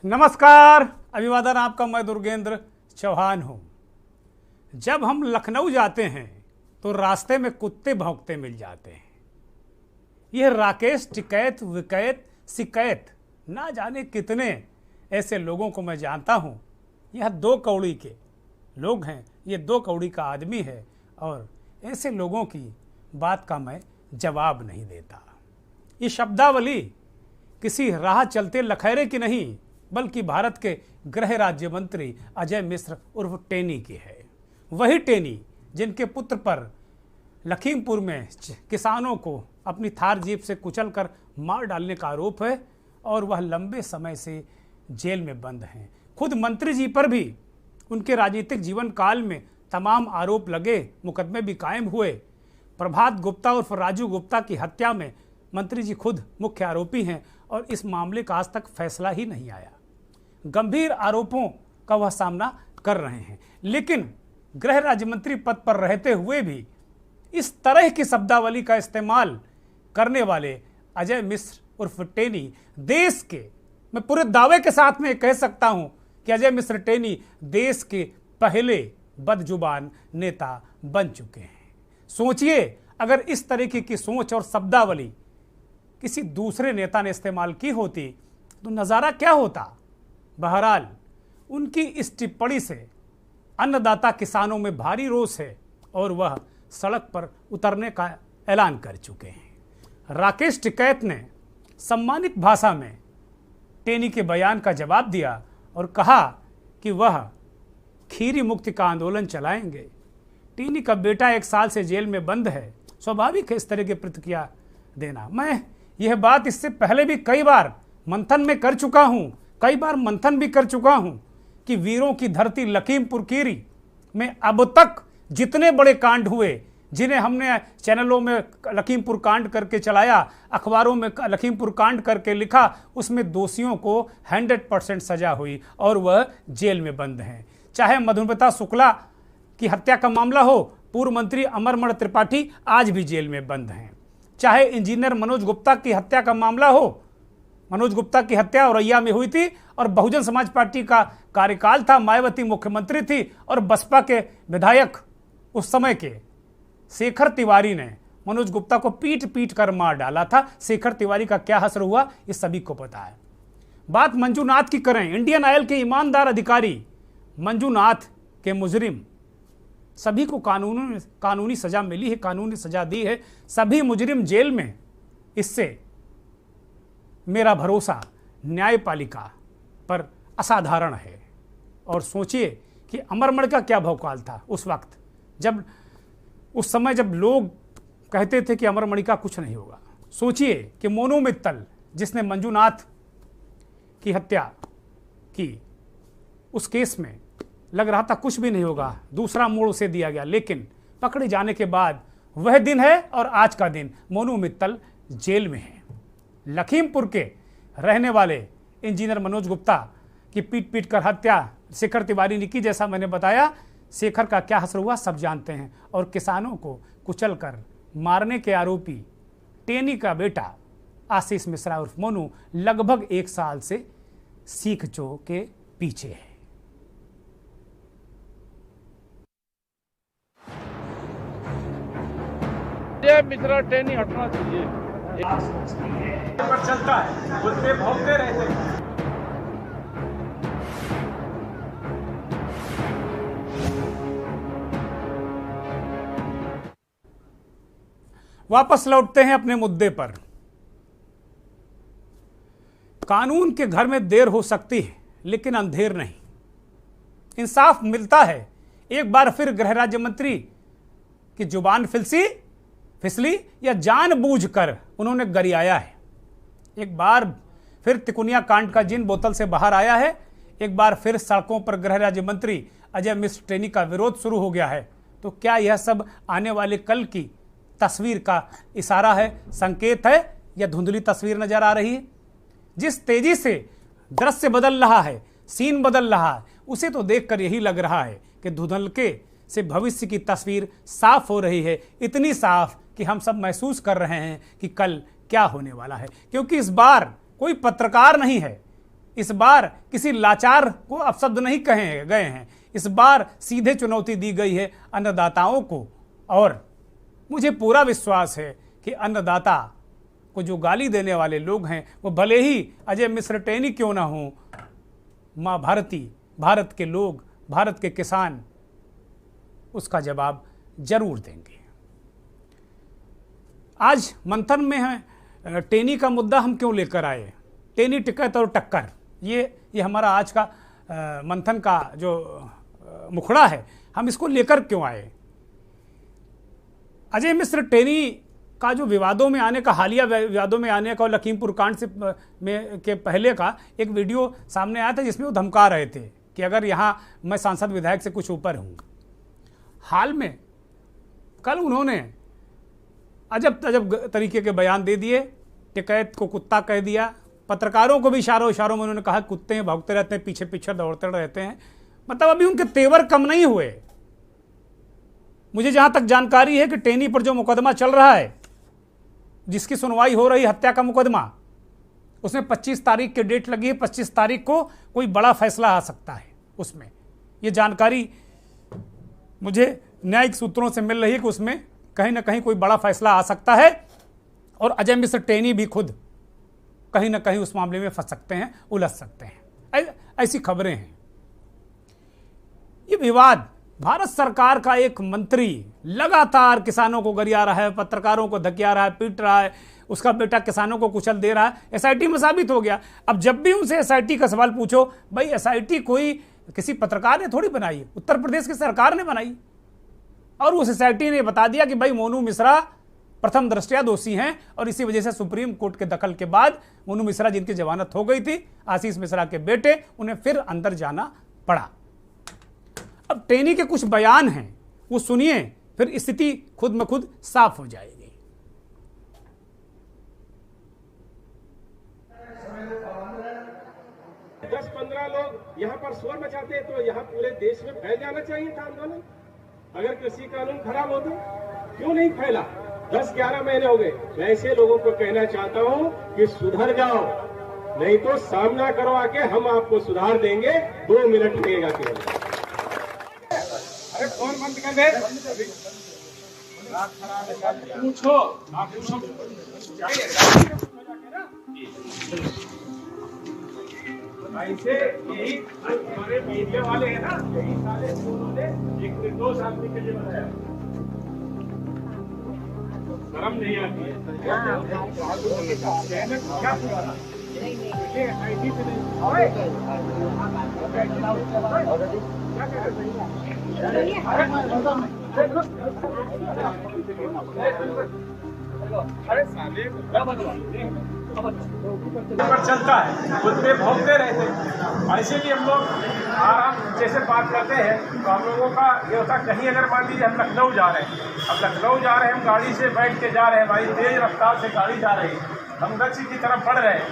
नमस्कार, अभिवादन आपका। मैं दुर्गेंद्र चौहान हूँ। जब हम लखनऊ जाते हैं तो रास्ते में कुत्ते भौंकते मिल जाते हैं। यह राकेश टिकैत विकैत शिकैत ना जाने कितने ऐसे लोगों को मैं जानता हूँ। यह 2 कौड़ी के लोग हैं, ये 2 कौड़ी का आदमी है और ऐसे लोगों की बात का मैं जवाब नहीं देता। ये शब्दावली किसी राह चलते लखैरे की नहीं बल्कि भारत के गृह राज्य मंत्री अजय मिश्र उर्फ टेनी की है। वही टेनी जिनके पुत्र पर लखीमपुर में किसानों को अपनी थार जीप से कुचलकर मार डालने का आरोप है और वह लंबे समय से जेल में बंद हैं। खुद मंत्री जी पर भी उनके राजनीतिक जीवन काल में तमाम आरोप लगे, मुकदमे भी कायम हुए। प्रभात गुप्ता उर्फ राजू गुप्ता की हत्या में मंत्री जी खुद मुख्य आरोपी हैं और इस मामले का आज तक फैसला ही नहीं आया। गंभीर आरोपों का वह सामना कर रहे हैं, लेकिन गृह राज्य मंत्री पद पर रहते हुए भी इस तरह की शब्दावली का इस्तेमाल करने वाले अजय मिश्र उर्फ टेनी देश के, मैं पूरे दावे के साथ में कह सकता हूं कि अजय मिश्र टेनी देश के पहले बदजुबान नेता बन चुके हैं। सोचिए, अगर इस तरीके की सोच और शब्दावली किसी दूसरे नेता ने इस्तेमाल की होती तो नज़ारा क्या होता। बहरहाल उनकी इस टिप्पणी से अन्नदाता किसानों में भारी रोष है और वह सड़क पर उतरने का ऐलान कर चुके हैं। राकेश टिकैत ने सम्मानित भाषा में टेनी के बयान का जवाब दिया और कहा कि वह खीरी मुक्ति का आंदोलन चलाएंगे। टेनी का बेटा 1 साल से जेल में बंद है, स्वाभाविक है इस तरह की प्रतिक्रिया देना। मैं यह बात इससे पहले भी कई बार मंथन भी कर चुका हूं कि वीरों की धरती लखीमपुर खीरी में अब तक जितने बड़े कांड हुए, जिन्हें हमने चैनलों में लखीमपुर कांड करके चलाया, अखबारों में लखीमपुर कांड करके लिखा, उसमें दोषियों को 100% सजा हुई और वह जेल में बंद हैं। चाहे मधुमिता शुक्ला की हत्या का मामला हो, पूर्व मंत्री अमरमण त्रिपाठी आज भी जेल में बंद हैं। चाहे इंजीनियर मनोज गुप्ता की हत्या का मामला हो, मनोज गुप्ता की हत्या औरैया में हुई थी और बहुजन समाज पार्टी का कार्यकाल था, मायावती मुख्यमंत्री थी और बसपा के विधायक उस समय के शेखर तिवारी ने मनोज गुप्ता को पीट कर मार डाला था। शेखर तिवारी का क्या हश्र हुआ ये सभी को पता है। बात मंजूनाथ की करें, इंडियन ऑयल के ईमानदार अधिकारी मंजूनाथ के मुजरिम, सभी को कानूनी सजा मिली है, कानूनी सजा दी है, सभी मुजरिम जेल में। इससे मेरा भरोसा न्यायपालिका पर असाधारण है। और सोचिए कि अमरमण का क्या भौकाल था उस वक्त, उस समय जब लोग कहते थे कि अमरमणि का कुछ नहीं होगा। सोचिए कि मोनू मित्तल जिसने मंजूनाथ की हत्या की, उस केस में लग रहा था कुछ भी नहीं होगा, दूसरा मोड़ उसे दिया गया, लेकिन पकड़े जाने के बाद वह दिन है और आज का दिन मोनू मित्तल जेल में है। लखीमपुर के रहने वाले इंजीनियर मनोज गुप्ता की पीट कर हत्या शेखर तिवारी ने की। जैसा मैंने बताया, शेखर का क्या हश्र हुआ सब जानते हैं। और किसानों को कुचलकर मारने के आरोपी टेनी का बेटा आशीष मिश्रा उर्फ मोनू लगभग 1 साल से सीख चो के पीछे है। मिश्रा टेनी हटना चाहिए। पर चलता है, कुत्ते भौंकते रहते हैं। वापस लौटते हैं अपने मुद्दे पर। कानून के घर में देर हो सकती है लेकिन अंधेर नहीं। इंसाफ मिलता है। एक बार फिर गृह राज्य मंत्री की जुबान फिसली या जानबूझकर उन्होंने गरियाया है। एक बार फिर तिकुनिया कांड का जिन बोतल से बाहर आया है। एक बार फिर सड़कों पर गृह राज्य मंत्री अजय मिश्र टेनी का विरोध शुरू हो गया है। तो क्या यह सब आने वाले कल की तस्वीर का इशारा है, संकेत है, या धुंधली तस्वीर नजर आ रही है? जिस तेजी से दृश्य बदल रहा है, सीन बदल रहा है, उसे तो देखकर यही लग रहा है कि धुंधलके से भविष्य की तस्वीर साफ हो रही है, इतनी साफ कि हम सब महसूस कर रहे हैं कि कल क्या होने वाला है। क्योंकि इस बार कोई पत्रकार नहीं है, इस बार किसी लाचार को अपशब्द नहीं कहे गए हैं। इस बार सीधे चुनौती दी गई है अन्नदाताओं को, और मुझे पूरा विश्वास है कि अन्नदाता को जो गाली देने वाले लोग हैं वो भले ही अजय मिश्र टेनी क्यों ना हो, माँ भारती, भारत के लोग, भारत के किसान उसका जवाब जरूर देंगे। आज मंथन में है टेनी का मुद्दा हम क्यों लेकर आए, टेनी टिकट और टक्कर, ये हमारा आज का मंथन का जो मुखड़ा है, हम इसको लेकर क्यों आए। अजय मिश्र टेनी का जो विवादों में आने का, हालिया विवादों में आने का और लखीमपुर कांड से के पहले का एक वीडियो सामने आया था जिसमें वो धमका रहे थे कि अगर यहाँ मैं सांसद विधायक से कुछ ऊपर हूँ। हाल में कल उन्होंने अजब तजब तरीके के बयान दे दिए, टिकैत को कुत्ता कह दिया, पत्रकारों को भी इशारों में उन्होंने कहा कुत्ते हैं, भौंकते रहते हैं, पीछे पीछे दौड़ते रहते हैं। मतलब अभी उनके तेवर कम नहीं हुए। मुझे जहां तक जानकारी है कि टेनी पर जो मुकदमा चल रहा है, जिसकी सुनवाई हो रही, हत्या का मुकदमा, उसमें 25 तारीख की डेट लगी है। 25 तारीख को कोई बड़ा फैसला आ सकता है उसमें। ये जानकारी मुझे न्यायिक सूत्रों से मिल रही है कि उसमें कहीं ना कहीं कोई बड़ा फैसला आ सकता है और अजय मिश्र टेनी भी खुद कहीं ना कहीं उस मामले में फंस सकते हैं, उलझ सकते हैं। ऐसी खबरें हैं। ये विवाद, भारत सरकार का एक मंत्री लगातार किसानों को गरिया रहा है, पत्रकारों को धकिया रहा है, पीट रहा है, उसका बेटा किसानों को कुचल दे रहा है, एसआईटी में साबित हो गया। अब जब भी उनसे एसआईटी का सवाल पूछो, भाई एसआईटी कोई किसी पत्रकार ने थोड़ी बनाई है, उत्तर प्रदेश की सरकार ने बनाई, और उस एसआईटी ने बता दिया कि भाई मोनू मिश्रा प्रथम दृष्टया दोषी हैं, और इसी वजह से सुप्रीम कोर्ट के दखल के बाद मोनू मिश्रा, जिनकी जमानत हो गई थी, आशीष मिश्रा के बेटे, उन्हें फिर अंदर जाना पड़ा। अब टेनी के कुछ बयान हैं, वो सुनिए, फिर स्थिति खुद में खुद साफ हो जाएगी। 10-15 लोग यहाँ पर शोर मचाते तो यहाँ पूरे देश में फैल जाना चाहिए था आंदोलन। अगर कृषि कानून खराब हो तो क्यों नहीं फैला? 10-11 महीने हो गए। मैं ऐसे लोगों को कहना चाहता हूँ कि सुधर जाओ, नहीं तो सामना करो आके, हम आपको सुधार देंगे। 2 मिनट लगेगा केवल। अरे फोन बंद कर दे। पूछो, आप पूछो। ऐसे यही हमारे मीडिया वाले हैं ना, यही सारे उन्होंने एक निर्दोष आदमी के लिए बनाया। शर्म नहीं आती है? क्या सुधारा? आईटी से नहीं क्या कह पर चलता है, कुत्ते भौंकते रहते हैं। ऐसे भी हम लोग आराम जैसे बात करते हैं तो हम लोगों का ये होता, कहीं अगर मान लीजिए हम लखनऊ जा रहे हैं, अब लखनऊ जा रहे हैं, हम गाड़ी से बैठ के जा रहे हैं, भाई तेज रफ्तार से गाड़ी जा रही है, हम गच्ची की तरफ बढ़ रहे हैं।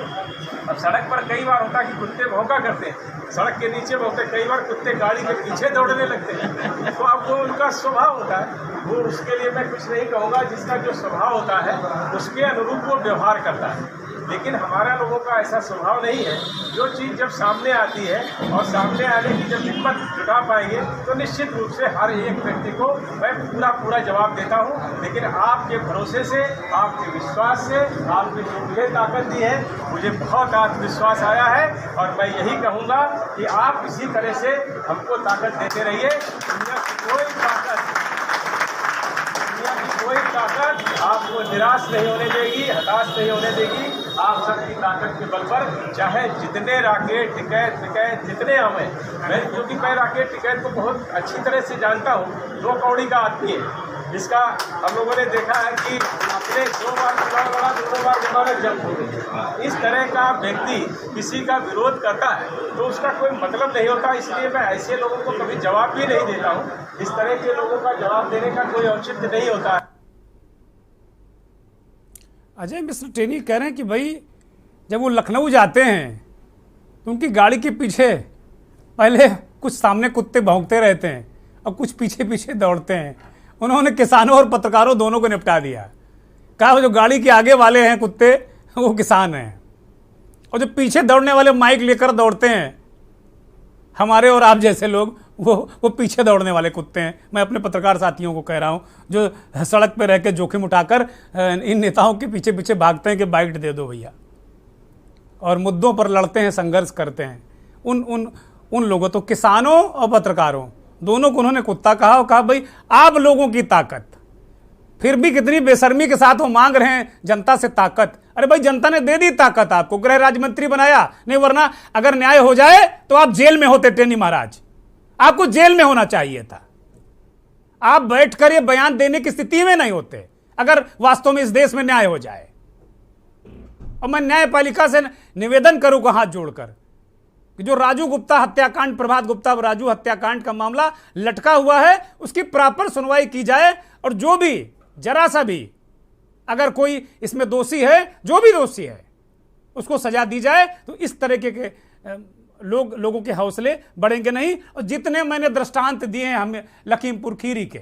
अब सड़क पर कई बार होता कि कुत्ते भौंका करते हैं, सड़क के नीचे भौंकते, कई बार कुत्ते गाड़ी के पीछे दौड़ने लगते हैं। तो अब वो उनका स्वभाव होता है, वो उसके लिए मैं कुछ नहीं कहूँगा, जिसका जो स्वभाव होता है उसके अनुरूप वो व्यवहार करता है। लेकिन हमारा लोगों का ऐसा स्वभाव नहीं है। जो चीज़ जब सामने आती है और सामने आने की जब हिम्मत जुटा पाएंगे तो निश्चित रूप से हर एक व्यक्ति को मैं पूरा जवाब देता हूं। लेकिन आपके भरोसे से, आपके विश्वास से, आपने जो मुझे ताकत दी है, मुझे बहुत आत्मविश्वास आया है, और मैं यही कहूँगा कि आप इसी तरह से हमको ताकत देते रहिए। दुनिया की कोई ताकत आपको निराश नहीं होने देगी, हताश नहीं होने देगी। आप सबकी ताकत के बल पर चाहे जितने राकेट टिकैत जितने आवे, क्योंकि मैं राकेट टिकैत को बहुत अच्छी तरह से जानता हूँ, 2 कौड़ी का आदमी है। इसका हम लोगों ने देखा है कि अपने 2 बार चुनाव लड़ा, 2 बार जमानत जब्त हो गई। इस तरह का व्यक्ति किसी का विरोध करता है तो उसका कोई मतलब नहीं होता। इसलिए मैं ऐसे लोगों को कभी जवाब भी नहीं देता हूँ। इस तरह के लोगों का जवाब देने का कोई औचित्य नहीं होता है। अजय मिश्र टेनी कह रहे हैं कि भाई जब वो लखनऊ जाते हैं तो उनकी गाड़ी के पीछे पहले कुछ सामने कुत्ते भौंकते रहते हैं और कुछ पीछे पीछे दौड़ते हैं। उन्होंने किसानों और पत्रकारों दोनों को निपटा दिया। कहा जो गाड़ी के आगे वाले हैं कुत्ते वो किसान हैं। और जो पीछे दौड़ने वाले माइक लेकर दौड़ते हैं, हमारे और आप जैसे लोग, वो पीछे दौड़ने वाले कुत्ते हैं। मैं अपने पत्रकार साथियों को कह रहा हूं, जो सड़क पर रह के जोखिम उठाकर इन नेताओं के पीछे पीछे भागते हैं कि बाइट दे दो भैया, और मुद्दों पर लड़ते हैं, संघर्ष करते हैं। उन लोगों, तो किसानों और पत्रकारों दोनों को उन्होंने कुत्ता कहा और कहा भाई आप लोगों की ताकत, फिर भी कितनी बेशर्मी के साथ वो मांग रहे हैं जनता से ताकत। अरे भाई जनता ने दे दी ताकत आपको, गृह राज्य मंत्री बनाया, नहीं वरना अगर न्याय हो जाए तो आप जेल में होते। टेनी महाराज, आपको जेल में होना चाहिए था। आप बैठकर ये बयान देने की स्थिति में नहीं होते अगर वास्तव में इस देश में न्याय हो जाए। और मैं न्यायपालिका से निवेदन करूंगा हाथ जोड़कर कि जो राजू गुप्ता हत्याकांड, प्रभात गुप्ता राजू हत्याकांड का मामला लटका हुआ है, उसकी प्रॉपर सुनवाई की जाए, और जो भी जरा सा भी अगर कोई इसमें दोषी है, जो भी दोषी है, उसको सजा दी जाए। तो इस तरीके के लोगों के हौसले बढ़ेंगे नहीं। और जितने मैंने दृष्टांत दिए हैं हमें लखीमपुर खीरी के,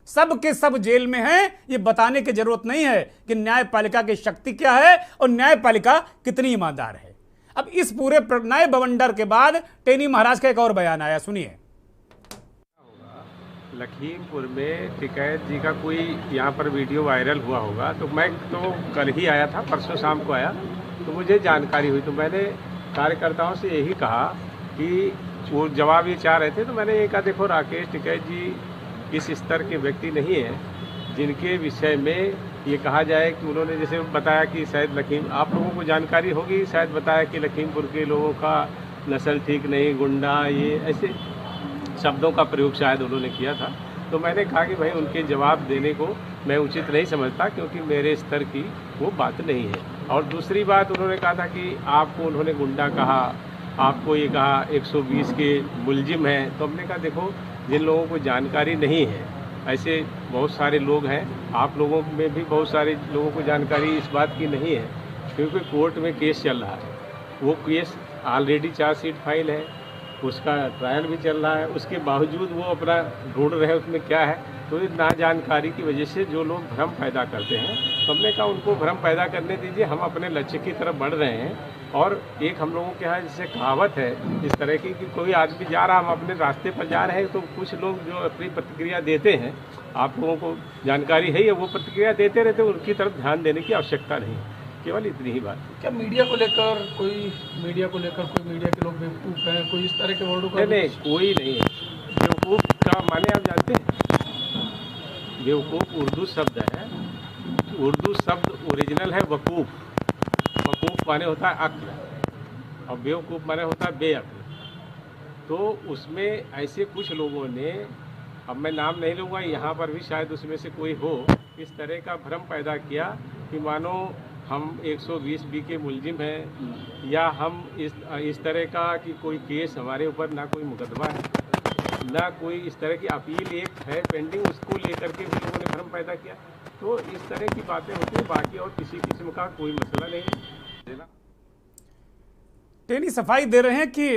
सब के सब जेल में हैं। ये बताने की जरूरत नहीं है कि न्यायपालिका की शक्ति क्या है और न्यायपालिका कितनी ईमानदार है। अब इस पूरे न्याय बवंडर के बाद टेनी महाराज का एक और बयान आया, सुनिए। लखीमपुर में टिकैत जी का कोई यहाँ पर वीडियो वायरल हुआ होगा, तो मैं तो कल ही आया था, परसों शाम को आया, तो मुझे जानकारी हुई। तो मैंने कार्यकर्ताओं से यही कहा कि वो जवाब ये चाह रहे थे, तो मैंने ये कहा देखो राकेश टिकैत जी इस स्तर के व्यक्ति नहीं हैं जिनके विषय में ये कहा जाए कि उन्होंने जैसे बताया कि शायद आप लोगों को जानकारी होगी, शायद बताया कि लखीमपुर के लोगों का नस्ल ठीक नहीं, गुंडा, ये ऐसे शब्दों का प्रयोग शायद उन्होंने किया था। तो मैंने कहा कि भाई उनके जवाब देने को मैं उचित नहीं समझता, क्योंकि मेरे स्तर की वो बात नहीं है। और दूसरी बात उन्होंने कहा था कि आपको उन्होंने गुंडा कहा, आपको ये कहा 120 के मुलजिम हैं। तो हमने कहा देखो जिन लोगों को जानकारी नहीं है, ऐसे बहुत सारे लोग हैं, आप लोगों में भी बहुत सारे लोगों को जानकारी इस बात की नहीं है, क्योंकि कोर्ट में केस चल रहा है। वो केस ऑलरेडी चार्जशीट फाइल है, उसका ट्रायल भी चल रहा है, उसके बावजूद वो अपना ढूंढ रहे हैं उसमें क्या है। तो इस ना जानकारी की वजह से जो लोग भ्रम पैदा करते हैं, तो हमने कहा उनको भ्रम पैदा करने दीजिए, हम अपने लक्ष्य की तरफ बढ़ रहे हैं। और एक हम लोगों के यहाँ जैसे कहावत है इस तरह की कि कोई आदमी जा रहा, हम अपने रास्ते पर जा रहे हैं, तो कुछ लोग जो अपनी प्रतिक्रिया देते हैं, आप लोगों को जानकारी है, वो प्रतिक्रिया देते रहते, उनकी तरफ ध्यान देने की आवश्यकता नहीं, केवल इतनी ही बात। क्या मीडिया को लेकर कोई मीडिया के लोग बेवकूफ़ हैं, कोई इस तरह के वर्डों का? नहीं, कोई नहीं है। बेवकूफ़ का माने आप जानते हैं? बेवकूफ़ उर्दू शब्द है, उर्दू शब्द ओरिजिनल है वकूफ़। वकूफ़ माने होता है अक्ल, और बेवकूफ़ माने होता है बेअक्ल। तो उसमें ऐसे कुछ लोगों ने, अब मैं नाम नहीं लूँगा, यहाँ पर भी शायद उसमें से कोई हो, इस तरह का भ्रम पैदा किया कि मानो हम 120 बी के मुलजिम हैं, या हम इस तरह का कि कोई केस हमारे ऊपर, ना कोई मुकदमा है, ना कोई इस तरह की अपील एक है पेंडिंग, उसको लेकर के भी लोगों ने भ्रम पैदा किया। तो इस तरह की बातें होती हैं, बाकी और किसी किस्म का कोई मसला नहीं है। टेनी सफाई दे रहे हैं कि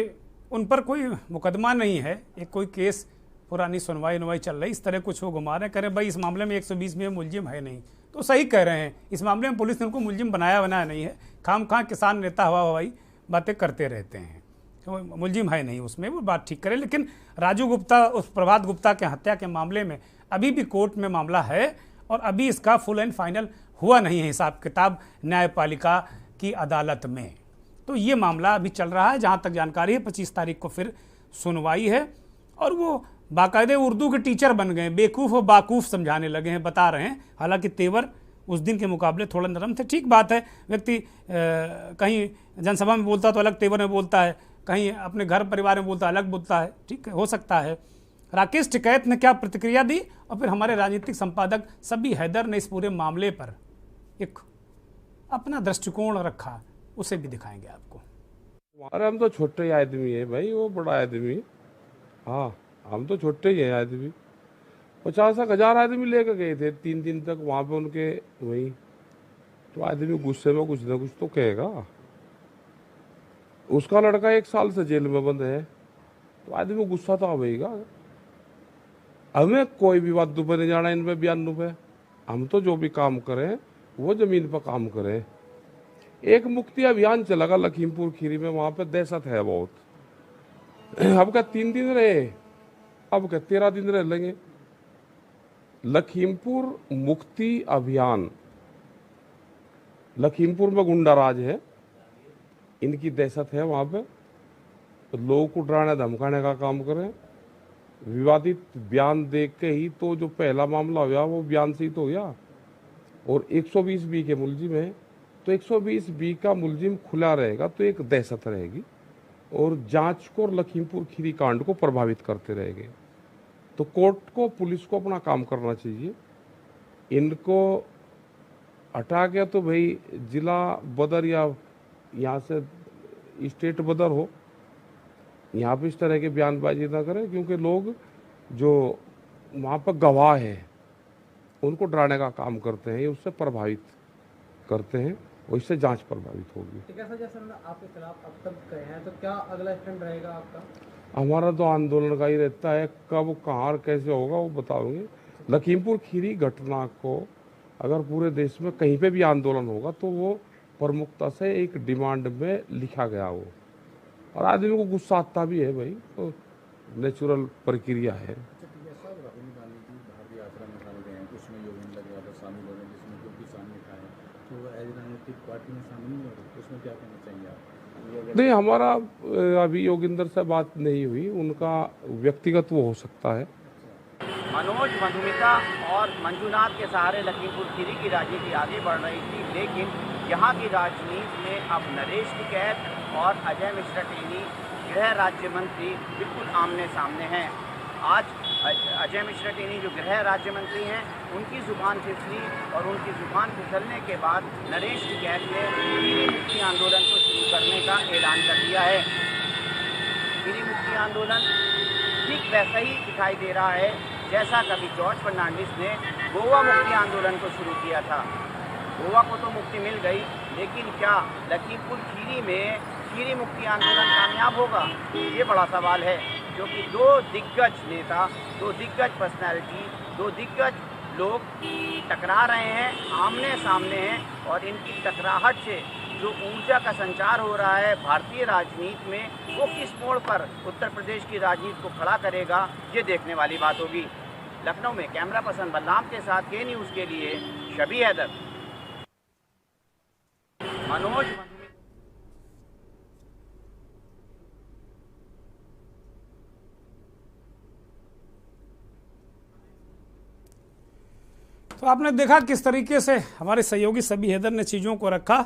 उन पर कोई मुकदमा नहीं है, एक कोई केस पुरानी सुनवाई चल रही, इस तरह कुछ वो घुमा रहे, कह रहे भाई इस मामले में 120 में मुलजिम है नहीं। तो सही कह रहे हैं, इस मामले में पुलिस ने उनको मुलजिम बनाया नहीं है, खाम किसान नेता हवाई बातें करते रहते हैं, तो मुलजिम है नहीं उसमें, वो बात ठीक करें। लेकिन राजू गुप्ता, उस प्रभात गुप्ता के हत्या के मामले में अभी भी कोर्ट में मामला है, और अभी इसका फुल एंड फाइनल हुआ नहीं है हिसाब किताब न्यायपालिका की अदालत में। तो ये मामला अभी चल रहा है, जहाँ तक जानकारी है 25 तारीख को फिर सुनवाई है। और वो बाकायदे उर्दू के टीचर बन गए, बेवकूफ़ और बाकूफ़ समझाने लगे हैं, बता रहे हैं। हालांकि तेवर उस दिन के मुकाबले थोड़ा नरम थे, ठीक बात है। व्यक्ति कहीं जनसभा में बोलता तो अलग तेवर में बोलता है, कहीं अपने घर परिवार में बोलता अलग बोलता है, ठीक है, हो सकता है। राकेश टिकैत ने क्या प्रतिक्रिया दी, और फिर हमारे राजनीतिक संपादक सब्बी हैदर ने इस पूरे मामले पर एक अपना दृष्टिकोण रखा, उसे भी दिखाएंगे आपको। अरे हम तो छोटे आदमी है भाई, वो बड़ा आदमी है। हाँ, हम तो छोटे ही हैं आदमी। 50,000 आदमी लेकर गए थे 3 दिन तक वहाँ पे उनके वहीं। तो आदमी गुस्से में कुछ ना कुछ तो कहेगा। उसका लड़का 1 साल से जेल में बंद है, तो आदमी गुस्सा तो आवेगा। हमें कोई भी बात पे नहीं जाना, इन पे बयान पे। हम तो जो भी काम करें वो जमीन पर काम करें। एक मुक्ति अभियान चलेगा लखीमपुर खीरी में, वहां पे दहशत है बहुत। अब क्या 3 दिन रहे, अब क्या 13 दिन रह लेंगे। लखीमपुर मुक्ति अभियान, लखीमपुर में गुंडा राज है, इनकी दहशत है वहां पे, तो लोगों को डराने धमकाने का काम करें। विवादित बयान देख के ही तो जो पहला मामला हुआ वो बयान से ही तो हुआ, और 120 बी के मुलजिम है, तो 120 बी का मुलजिम खुला रहेगा तो एक दहशत रहेगी और जांच को और लखीमपुर खीरी कांड को प्रभावित करते रहेंगे। तो कोर्ट को, पुलिस को अपना काम करना चाहिए। इनको हटा के तो भाई जिला बदर या यहाँ से स्टेट बदर हो, यहाँ पे इस तरह के बयानबाजी ना करें, क्योंकि लोग जो वहाँ पर गवाह हैं उनको डराने का काम करते हैं, ये उससे प्रभावित करते हैं और इससे जांच प्रभावित होगी। ठीक है सर, जैसे आपके खिलाफ अब तक गए हैं तो क्या अगला स्टैंड रहेगा आपका? हमारा तो आंदोलन का ही रहता है, कब कहाँ और कैसे होगा वो बताओगे। लखीमपुर खीरी घटना को अगर पूरे देश में कहीं पे भी आंदोलन होगा तो वो प्रमुखता से एक डिमांड में लिखा गया हो, और आदमी को गुस्सा आता भी है भाई, तो नेचुरल प्रक्रिया है। राहुल गांधी जी भारतीय यात्रा निकाल रहे हैं, उसमें योगेंद्र यादव शामिल हो रहे हैं, जिसमें जो किसान नेता है, तो एज राजनीतिक पार्टी में शामिल नहीं हो रहे, उसमें क्या कहना चाहिए आप? नहीं, हमारा अभी योगेंद्र से बात नहीं हुई, उनका व्यक्तिगत वो हो सकता है। मनोज, मधुमिता और मंजुनाथ के सहारे लखीमपुर खीरी की राजनीति आगे बढ़ रही थी, लेकिन यहाँ की राजनीति में अब नरेश टिकैत और अजय मिश्रा टेनी गृह राज्य मंत्री बिल्कुल आमने सामने हैं। आज अजय मिश्रा टेनी जो गृह राज्य मंत्री हैं, उनकी जुबान फिसली और उनकी जुबान फिसलने के बाद नरेश टिकैत ने खीरी मुक्ति आंदोलन को शुरू करने का ऐलान कर दिया है। खीरी मुक्ति आंदोलन ठीक वैसा ही दिखाई दे रहा है जैसा कभी जॉर्ज फर्नांडिस ने गोवा मुक्ति आंदोलन को शुरू किया था। गोवा को तो मुक्ति मिल गई, लेकिन क्या लखीमपुर खीरी में खीरी मुक्ति आंदोलन कामयाब होगा? ये बड़ा सवाल है, क्योंकि दो दिग्गज नेता, दो दिग्गज पर्सनैलिटी, दो दिग्गज लोग टकरा रहे हैं, आमने सामने हैं, और इनकी टकराहट से जो ऊर्जा का संचार हो रहा है भारतीय राजनीति में, वो किस मोड़ पर उत्तर प्रदेश की राजनीति को खड़ा करेगा, ये देखने वाली बात होगी। लखनऊ में कैमरा पर्सन बलराम के साथ के न्यूज़ के लिए शबी हैदर। मनोज। तो आपने देखा किस तरीके से हमारे सहयोगी शबी हैदर ने चीज़ों को रखा,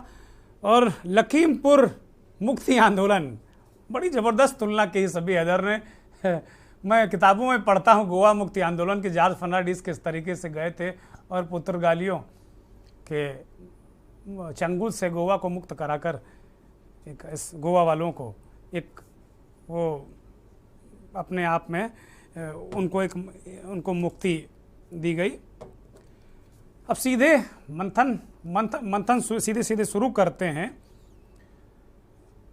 और लखीमपुर मुक्ति आंदोलन, बड़ी ज़बरदस्त तुलना की शबी हैदर ने। मैं किताबों में पढ़ता हूँ गोवा मुक्ति आंदोलन के जॉर्ज फर्नांडिस किस तरीके से गए थे और पुर्तगालियों के चंगुल से गोवा को मुक्त कराकर एक इस गोवा वालों को एक वो अपने आप में उनको मुक्ति दी गई। अब सीधे मंथन सीधे शुरू करते हैं।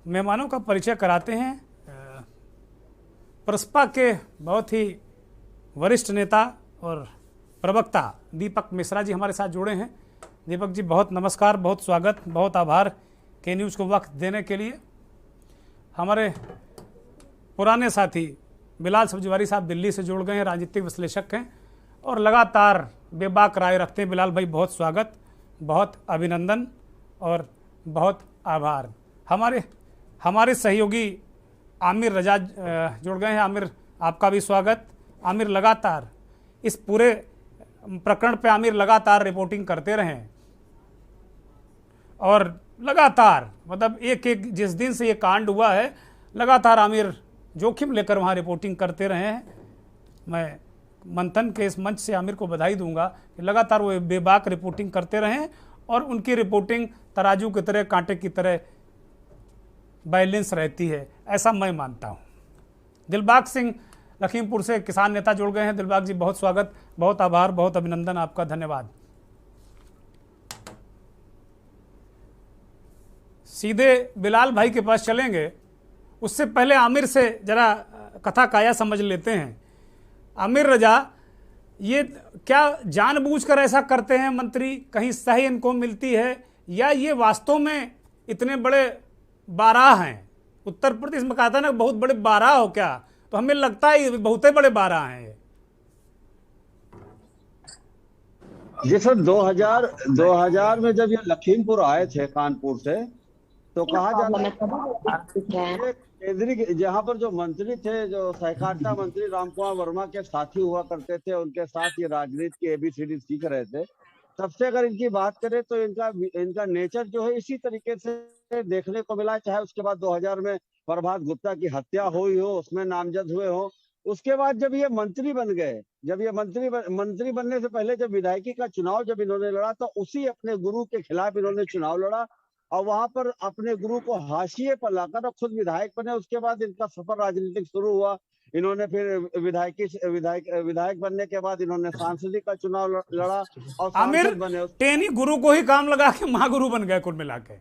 मेहमानों का परिचय कराते हैं। प्रसपा के बहुत ही वरिष्ठ नेता और प्रवक्ता दीपक मिश्रा जी हमारे साथ जुड़े हैं। दीपक जी, बहुत नमस्कार, बहुत स्वागत, बहुत आभार के न्यूज़ को वक्त देने के लिए। हमारे पुराने साथी बिलाल सब्जीवारी साहब दिल्ली से जुड़ गए हैं, राजनीतिक विश्लेषक हैं और लगातार बेबाक राय रखते हैं। बिलाल भाई, बहुत स्वागत, बहुत अभिनंदन और बहुत आभार। हमारे सहयोगी आमिर रजा जुड़ गए हैं। आमिर, आपका भी स्वागत। आमिर, लगातार इस पूरे प्रकरण पे आमिर लगातार रिपोर्टिंग करते रहें और लगातार मतलब एक जिस दिन से ये कांड हुआ है लगातार आमिर जोखिम लेकर वहाँ रिपोर्टिंग करते रहे हैं। मैं मंथन के इस मंच से आमिर को बधाई दूंगा कि लगातार वो बेबाक रिपोर्टिंग करते रहें और उनकी रिपोर्टिंग तराजू की तरह, कांटे की तरह बैलेंस रहती है, ऐसा मैं मानता हूँ। दिलबाग सिंह लखीमपुर से किसान नेता जुड़ गए हैं। दिलबाग जी, बहुत स्वागत, बहुत आभार, बहुत अभिनंदन आपका, धन्यवाद। सीधे बिलाल भाई के पास चलेंगे, उससे पहले आमिर से जरा कथा काया समझ लेते हैं। आमिर रजा, ये क्या जानबूझकर ऐसा करते हैं मंत्री? कहीं सही इनको मिलती है या ये वास्तव में इतने बड़े बारह हैं। उत्तर प्रदेश में कहा था ना बहुत बड़े बारह हो क्या, तो हमें लगता है बहुत बड़े बारह हैं ये। जी सर, 2000 में जब ये लखीमपुर आए थे कानपुर से, तो कहा जाता है केंद्रीय जहाँ पर जो मंत्री थे, जो सहकारिता मंत्री रामकुमार वर्मा के साथी हुआ करते थे, उनके साथ ये राजनीति की ABCD सीख रहे थे। तब से अगर इनकी बात करें तो इनका नेचर जो है इसी तरीके से देखने को मिला। चाहे उसके बाद 2000 में प्रभात गुप्ता की हत्या हुई हो, उसमें नामजद हुए हो, उसके बाद जब ये मंत्री बन गए, जब ये मंत्री बनने से पहले जब विधायकी का चुनाव जब इन्होंने लड़ा, तो उसी अपने गुरु के खिलाफ इन्होंने चुनाव लड़ा और वहां पर अपने गुरु को हाशिए पर लाकर खुद विधायक बने। उसके बाद इनका सफर राजनीतिक शुरू हुआ। इन्होंने फिर विधायक बनने के बाद इन्होंने सांसदी का चुनाव लड़ा और सांसद बने। टेनी गुरु को ही काम लगा के महागुरु बन गए कुल मिला के।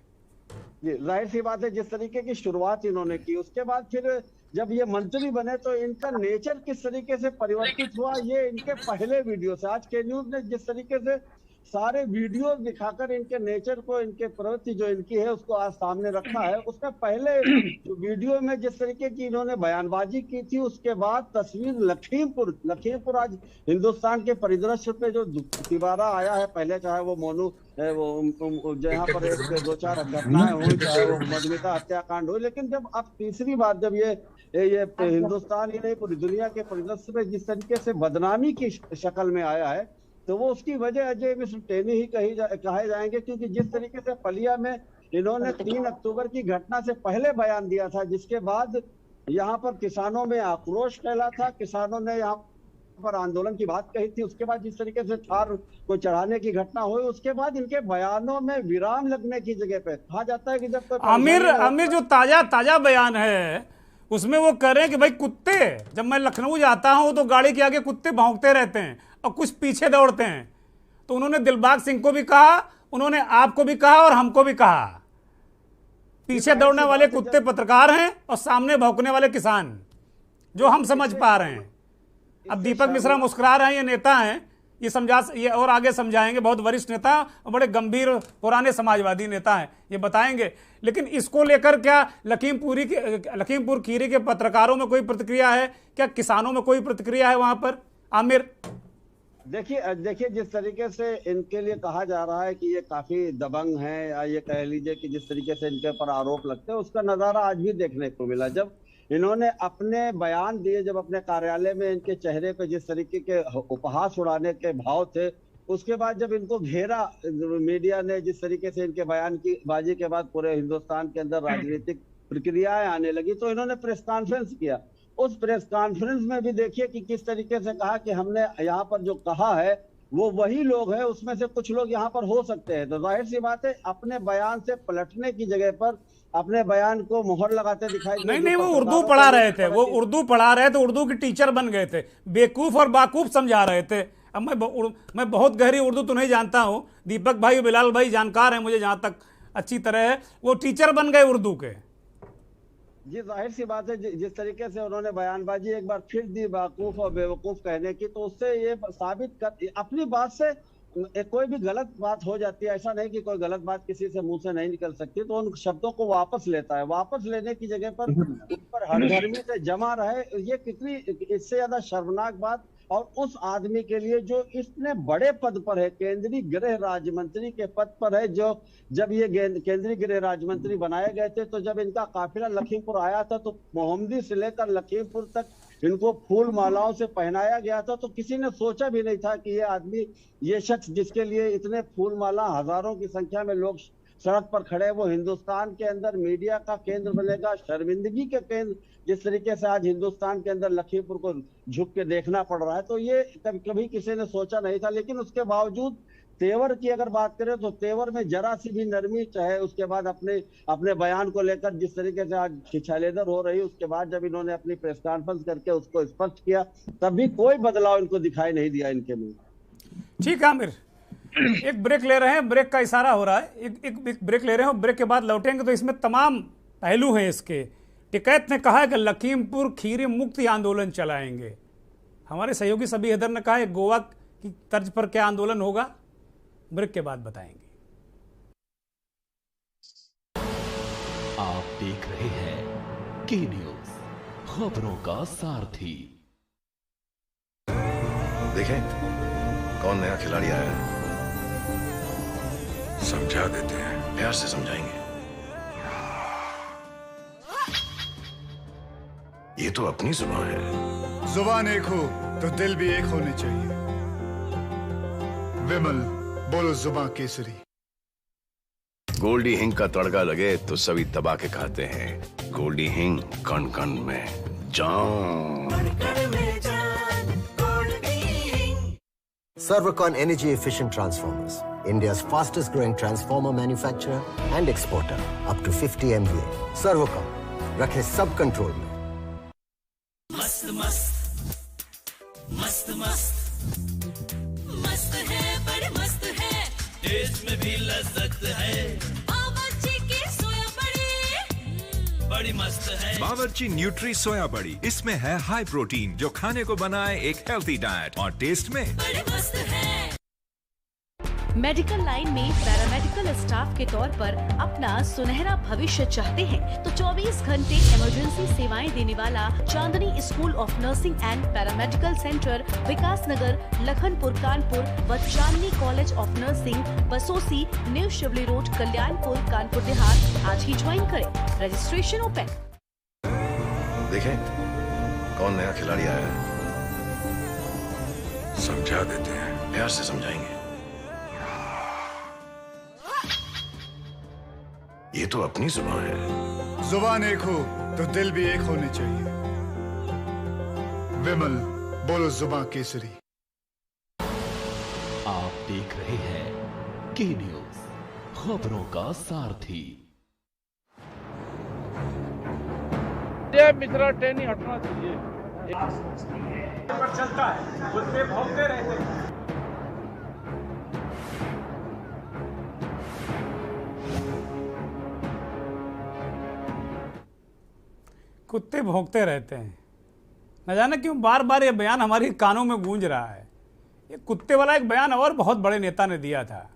जाहिर सी बात है, जिस तरीके की शुरुआत इन्होंने की, उसके बाद फिर जब ये मंत्री बने तो इनका नेचर किस तरीके से परिवर्तित हुआ, ये इनके पहले वीडियो से आज के न्यूज ने जिस तरीके से सारे वीडियो दिखाकर इनके नेचर को, इनके प्रवृत्ति जो इनकी है उसको आज सामने रखा है। उसमें पहले वीडियो में जिस तरीके की इन्होंने बयानबाजी की थी, उसके बाद तस्वीर लखीमपुर आज हिंदुस्तान के परिदृश्य पे जो दोबारा आया है। पहले चाहे वो मोनू वो जहाँ पर 2-4 घटनाएं हुई, चाहे वो मधुमिता हत्याकांड हुई, लेकिन जब अब तीसरी बार जब ये हिंदुस्तान ही नहीं पूरी दुनिया के परिदृश्य में जिस तरीके से बदनामी की शक्ल में आया है, तो वो उसकी वजह अजय मिश्र टेनी ही कहे जाएंगे। क्योंकि जिस तरीके से पलिया में इन्होंने 3 अक्टूबर की घटना से पहले बयान दिया था, जिसके बाद यहाँ पर किसानों में आक्रोश फैला था, किसानों ने यहाँ पर आंदोलन की बात कही थी, उसके बाद जिस तरीके से थार को चढ़ाने की घटना हुई, उसके बाद इनके बयानों में विराम लगने की जगह पे कहा जाता है कि जब तक आमिर जो ताजा बयान है उसमें वो कह रहे हैं कि भाई कुत्ते, जब मैं लखनऊ जाता हूं तो गाड़ी के आगे कुत्ते भौंकते रहते हैं और कुछ पीछे दौड़ते हैं। तो उन्होंने दिलबाग सिंह को भी कहा, उन्होंने आपको भी कहा और हमको भी कहा, पीछे दौड़ने वाले कुत्ते पत्रकार हैं और सामने भौंकने वाले किसान, जो हम समझ पा रहे हैं। अब दीपक मिश्रा मुस्कुरा रहे हैं, ये नेता हैं, ये और आगे समझाएंगे, बहुत वरिष्ठ नेता और बड़े गंभीर पुराने समाजवादी नेता हैं, ये बताएंगे। लेकिन इसको लेकर क्या लखीमपुर खीरी के पत्रकारों में कोई प्रतिक्रिया है क्या, किसानों में कोई प्रतिक्रिया है वहां पर? आमिर देखिए जिस तरीके से इनके लिए कहा जा रहा है कि ये काफी दबंग हैं, या ये कह लीजिए कि जिस तरीके से इनके ऊपर आरोप लगते हैं, उसका नजारा आज भी देखने को मिला। जब इन्होंने अपने बयान दिए, जब अपने कार्यालय में इनके चेहरे पे जिस तरीके के उपहास उड़ाने के भाव थे, उसके बाद जब इनको घेरा मीडिया ने, जिस तरीके से इनके बयान की बाजी के बाद पूरे हिंदुस्तान के अंदर राजनीतिक प्रक्रियाएं आने लगी, तो इन्होंने प्रेस कॉन्फ्रेंस किया। उस प्रेस कॉन्फ्रेंस में भी देखिए कि किस तरीके से कहा कि हमने यहाँ पर जो कहा है वो वही लोग हैं, उसमें से कुछ लोग यहाँ पर हो सकते हैं। तो जाहिर सी बात है, अपने बयान से पलटने की जगह पर अपने बयान को मोहर लगाते दिखाई नहीं, वो उर्दू पढ़ा रहे थे, उर्दू के टीचर बन गए थे, बेवकूफ और बाकूफ समझा रहे थे। अब मैं बहुत गहरी उर्दू तो नहीं जानता हूँ, दीपक भाई बिलाल भाई जानकार हैं मुझे जहाँ तक अच्छी तरह है, वो टीचर बन गए उर्दू के। जी जाहिर सी बात है, जिस तरीके से उन्होंने बयानबाजी एक बार फिर दी बाकूफ और बेवकूफ कहने की, तो उससे ये साबित कर अपनी बात से कोई भी गलत बात हो जाती है, ऐसा नहीं कि कोई गलत बात किसी से मुंह से नहीं निकल सकती, तो उन शब्दों को वापस लेता है। वापस लेने की जगह पर उन पर हरधर्मी से जमा रहे, ये कितनी इससे ज्यादा शर्मनाक बात। और उस आदमी के लिए जो इतने बड़े पद पर है, केंद्रीय गृह राज्य मंत्री के पद पर है, जो जब ये केंद्रीय गृह राज्य मंत्री बनाए गए थे, तो जब इनका काफिला लखीमपुर आया था, तो मोहम्मदी से लेकर लखीमपुर तक इनको फूल मालाओं से पहनाया गया था। तो किसी ने सोचा भी नहीं था कि ये आदमी, ये शख्स जिसके लिए इतने फूल माला हजारों की संख्या में लोग सड़क पर खड़े, वो हिंदुस्तान के अंदर मीडिया का केंद्र बनेगा, शर्मिंदगी के केंद्र। जिस तरीके से आज हिंदुस्तान के अंदर लखीमपुर को झुक के देखना पड़ रहा है, तो ये कभी किसी ने सोचा नहीं था। लेकिन उसके बावजूद तेवर की अगर बात करें तो तेवर में जरा सी भी नरमी, चाहे उसके बाद अपने बयान को लेकर जिस तरीके से आज छिछालेदर हो रही, उसके बाद जब इन्होंने अपनी प्रेस कॉन्फ्रेंस करके उसको स्पष्ट किया, तब भी कोई बदलाव इनको दिखाई नहीं दिया इनके में। ठीक है आमिर, एक ब्रेक ले रहे हैं, ब्रेक का इशारा हो रहा है, एक ब्रेक ले रहे हैं, ब्रेक के बाद लौटेंगे तो इसमें तमाम पहलू हैं इसके। टिकैत ने कहा है कि लखीमपुर खीरी मुक्ति आंदोलन चलाएंगे। हमारे सहयोगी सभी हैदर ने कहा है गोवा की तर्ज पर क्या आंदोलन होगा, ब्रेक के बाद बताएंगे। आप देख रहे हैं के न्यूज, खबरों का सारथी। देखें कौन नया खिलाड़ी आया है, समझा देते हैं, प्यार से समझाएंगे। ये तो अपनी जुबान है। जुबान एक हो तो दिल भी एक होने चाहिए। विमल बोलो जुबान केसरी। गोल्डी हिंग का तड़का लगे तो सभी दबा के खाते हैं। गोल्डी हिंग कण कण में जान। Servocon Energy Efficient Transformers, India's fastest growing transformer manufacturer and exporter, up to 50 MVA. Servocon, रखे सब कंट्रोल में। मस्त मस्त मस्त मस्त मस्त है, बड़े मस्त है, टेस्ट में भी लज्जत है। बावर्ची की सोया बड़ी बड़ी मस्त है। बावर्ची न्यूट्री सोया बड़ी, इसमें है हाई प्रोटीन जो खाने को बनाए एक हेल्थी डाइट, और टेस्ट में बड़ी मस्त है। मेडिकल लाइन में पैरामेडिकल स्टाफ के तौर पर अपना सुनहरा भविष्य चाहते हैं तो 24 घंटे इमरजेंसी सेवाएं देने वाला Chandni school of nursing and paramedical centre, Vikas Nagar, Lakhanpur Kanpur व Chandni college of nursing, Basosi, new Shivli road, Kalyanpur, Kanpur Dehat आज ही ज्वाइन करें। Registration open. देखें कौन नया खिलाड़ी आया है, समझा देते हैं, प्यार से समझाएंगे। ये तो अपनी जुबान है। जुबान एक हो तो दिल भी एक होने चाहिए। विमल बोलो जुबान केसरी। आप देख रहे हैं के न्यूज, खबरों का सारथी। मिश्रा ट्रेन ही हटना चाहिए। पर चलता है, कुत्ते भौंकते रहते हैं। कुत्ते भौंकते रहते हैं। न जाने क्यों बार बार ये बयान हमारे कानों में गूंज रहा है। ये कुत्ते वाला एक बयान और बहुत बड़े नेता ने दिया था,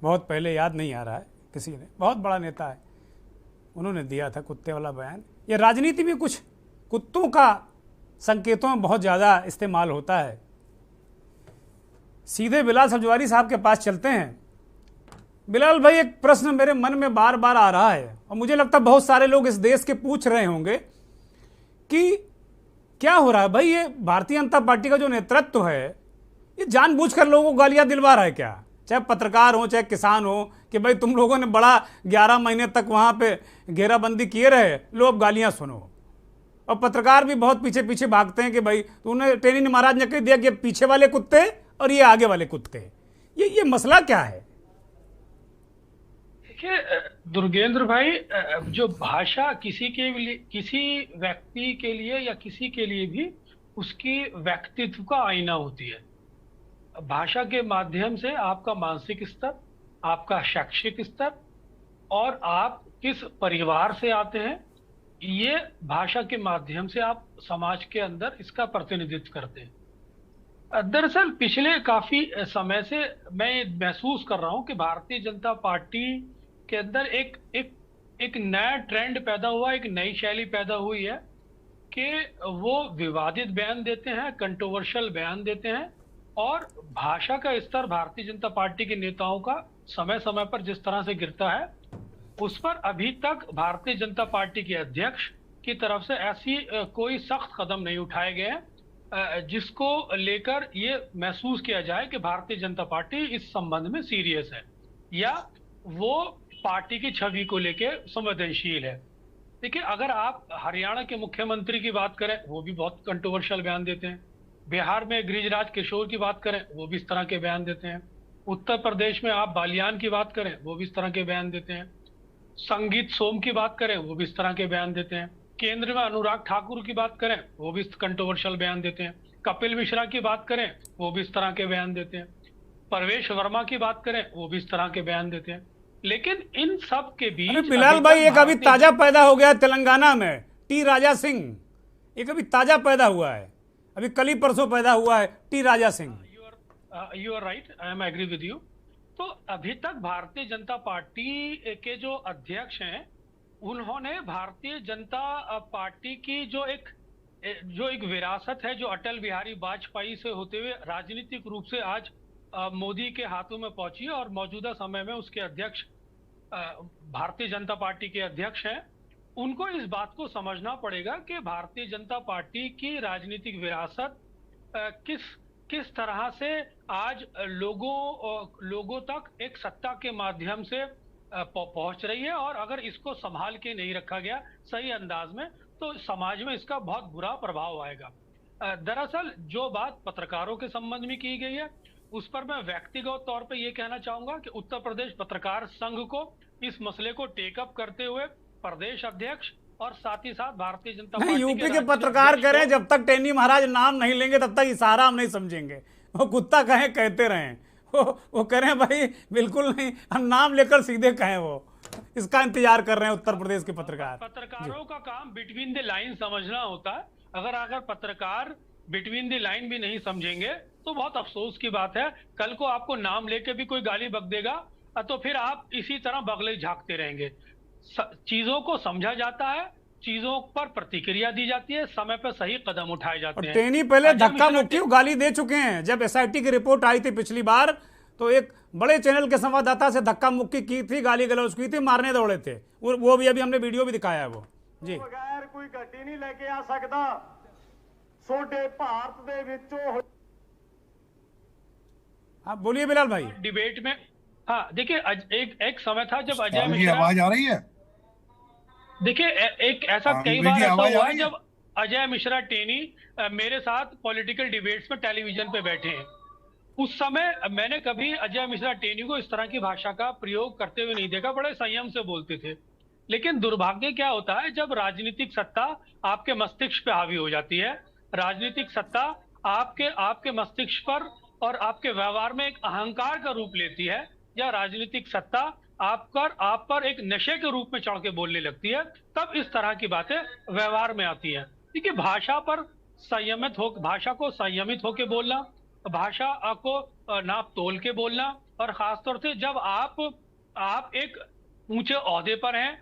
बहुत पहले, याद नहीं आ रहा है किसी ने, बहुत बड़ा नेता है, उन्होंने दिया था कुत्ते वाला बयान। ये राजनीति में कुछ कुत्तों का संकेतों में बहुत ज़्यादा इस्तेमाल होता है। सीधे बिलाल सब्जवारी साहब के पास चलते हैं। बिलाल भाई, एक प्रश्न मेरे मन में बार बार आ रहा है और मुझे लगता है बहुत सारे लोग इस देश के पूछ रहे होंगे कि क्या हो रहा है भाई। ये भारतीय जनता पार्टी का जो नेतृत्व है ये जानबूझकर लोगों को गालियां दिलवा रहा है क्या? चाहे पत्रकार हो चाहे किसान हो, कि भाई तुम लोगों ने बड़ा 11 महीने तक वहां पे घेराबंदी किए रहे, लो अब गालियां सुनो। और पत्रकार भी बहुत पीछे पीछे भागते हैं कि भाई तूने टेनी महाराज ने कह दिया कि पीछे वाले कुत्ते और ये आगे वाले कुत्ते। ये मसला क्या है? दुर्गेंद्र भाई, जो भाषा किसी व्यक्ति के लिए या किसी के लिए भी उसकी व्यक्तित्व का आईना होती है। भाषा के माध्यम से आपका मानसिक स्तर, आपका शैक्षिक स्तर और आप किस परिवार से आते हैं, ये भाषा के माध्यम से आप समाज के अंदर इसका प्रतिनिधित्व करते हैं। दरअसल पिछले काफी समय से मैं महसूस कर रहा हूं कि भारतीय जनता पार्टी के अंदर एक नया ट्रेंड पैदा हुआ, एक नई शैली पैदा हुई है कि वो विवादित बयान देते हैं, कंट्रोवर्शियल बयान देते हैं, और भाषा का स्तर भारतीय जनता पार्टी के नेताओं का समय समय पर जिस तरह से गिरता है, उस पर अभी तक भारतीय जनता पार्टी के अध्यक्ष की तरफ से ऐसी कोई सख्त कदम नहीं उठाए गए जिसको लेकर ये महसूस किया जाए कि भारतीय जनता पार्टी इस संबंध में सीरियस है या वो पार्टी की छवि को लेकर संवेदनशील है। देखिए, अगर आप हरियाणा के मुख्यमंत्री की बात करें, वो भी बहुत कंट्रोवर्शियल बयान देते हैं। बिहार में गिरिराज किशोर की बात करें, वो भी इस तरह के बयान देते हैं। उत्तर प्रदेश में आप बालियान की बात करें, वो भी इस तरह के बयान देते हैं। संगीत सोम की बात करें, वो भी इस तरह के बयान देते हैं। केंद्र में अनुराग ठाकुर की बात करें, वो भी कंट्रोवर्शियल बयान देते हैं। कपिल मिश्रा की बात करें, वो भी इस तरह के बयान देते हैं। परवेश वर्मा की बात करें, वो भी इस तरह के बयान देते हैं। लेकिन इन सब के बीच बिलाल भाई, एक अभी ताजा पैदा हो गया तेलंगाना में, टी राजा सिंह, एक अभी ताजा पैदा हुआ है, अभी कल ही परसों पैदा हुआ है T Raja Singh. You are right, I am agree with you. तो अभी तक भारतीय जनता पार्टी के जो अध्यक्ष हैं उन्होंने भारतीय जनता पार्टी की जो एक विरासत है, जो अटल बिहारी वाजपेयी से होते हुए राजनीतिक रूप से आज मोदी के हाथों में पहुंची है और मौजूदा समय में उसके अध्यक्ष भारतीय जनता पार्टी के अध्यक्ष हैं, उनको इस बात को समझना पड़ेगा कि भारतीय जनता पार्टी की राजनीतिक विरासत किस तरह से आज लोगों तक एक सत्ता के माध्यम से पहुंच रही है, और अगर इसको संभाल के नहीं रखा गया सही अंदाज में तो समाज में इसका बहुत बुरा प्रभाव आएगा। दरअसल जो बात पत्रकारों के संबंध में की गई है उस पर मैं व्यक्तिगत तौर पे ये कहना चाहूंगा कि उत्तर प्रदेश पत्रकार संघ को इस मसले को टेकअप करते हुए प्रदेश अध्यक्ष और साथ ही साथ भारतीय जनता पार्टी यूपी के पत्रकार करें, जब तक टेनी महाराज नाम नहीं लेंगे तब तक इशारा हम नहीं समझेंगे। वो कुत्ता कहें कहते रहें, वो करें भाई बिल्कुल नहीं, हम नाम लेकर सीधे कहें, वो इसका इंतजार कर रहे हैं उत्तर प्रदेश के पत्रकार। पत्रकारों का काम बिटवीन द लाइन समझना होता है। अगर पत्रकार बिटवीन द लाइन भी नहीं समझेंगे तो बहुत अफसोस की बात है। कल को आपको नाम लेके भी कोई गाली बक देगा तो फिर आप इसी तरह बगले झांकते रहेंगे। चीजों को समझा जाता है, चीजों पर प्रतिक्रिया दी जाती है, समय पर सही कदम उठाए जाते हैं। टेनी पहले धक्का मुक्की गाली दे चुके हैं। जब एसआईटी की रिपोर्ट आई थी पिछली बार तो एक बड़े चैनल के संवाददाता से धक्का मुक्की की थी, गाली गलौज की थी, मारने दौड़े थे। वो भी अभी हमने वीडियो भी दिखाया है वो जी। बगैर कोई गड्डी नहीं लेके आ सकता छोटे भारत दे विचों। हाँ बोलिए बिलाल भाई। डिबेट में हाँ देखिए, एक समय था जब अजय मिश्रा, आवाज आ रही है? देखिए एक ऐसा कई बार ऐसा हुआ है जब अजय मिश्रा टेनी मेरे साथ पॉलिटिकल डिबेट्स में टेलीविजन पे बैठे हैं। उस समय मैंने कभी अजय मिश्रा टेनी को इस तरह की भाषा का प्रयोग करते हुए नहीं देखा, बड़े संयम से बोलते थे। लेकिन दुर्भाग्य क्या होता है, जब राजनीतिक सत्ता आपके मस्तिष्क पे हावी हो जाती है, राजनीतिक सत्ता आपके मस्तिष्क पर और आपके व्यवहार में एक अहंकार का रूप लेती है, या राजनीतिक सत्ता आप पर एक नशे के रूप में चढ़ के बोलने लगती है, तब इस तरह की बातें व्यवहार में आती हैं। देखिए भाषा को संयमित होकर बोलना, भाषा को नाप तोल के बोलना, और खासतौर से जब आप एक ऊंचे ओहदे पर हैं,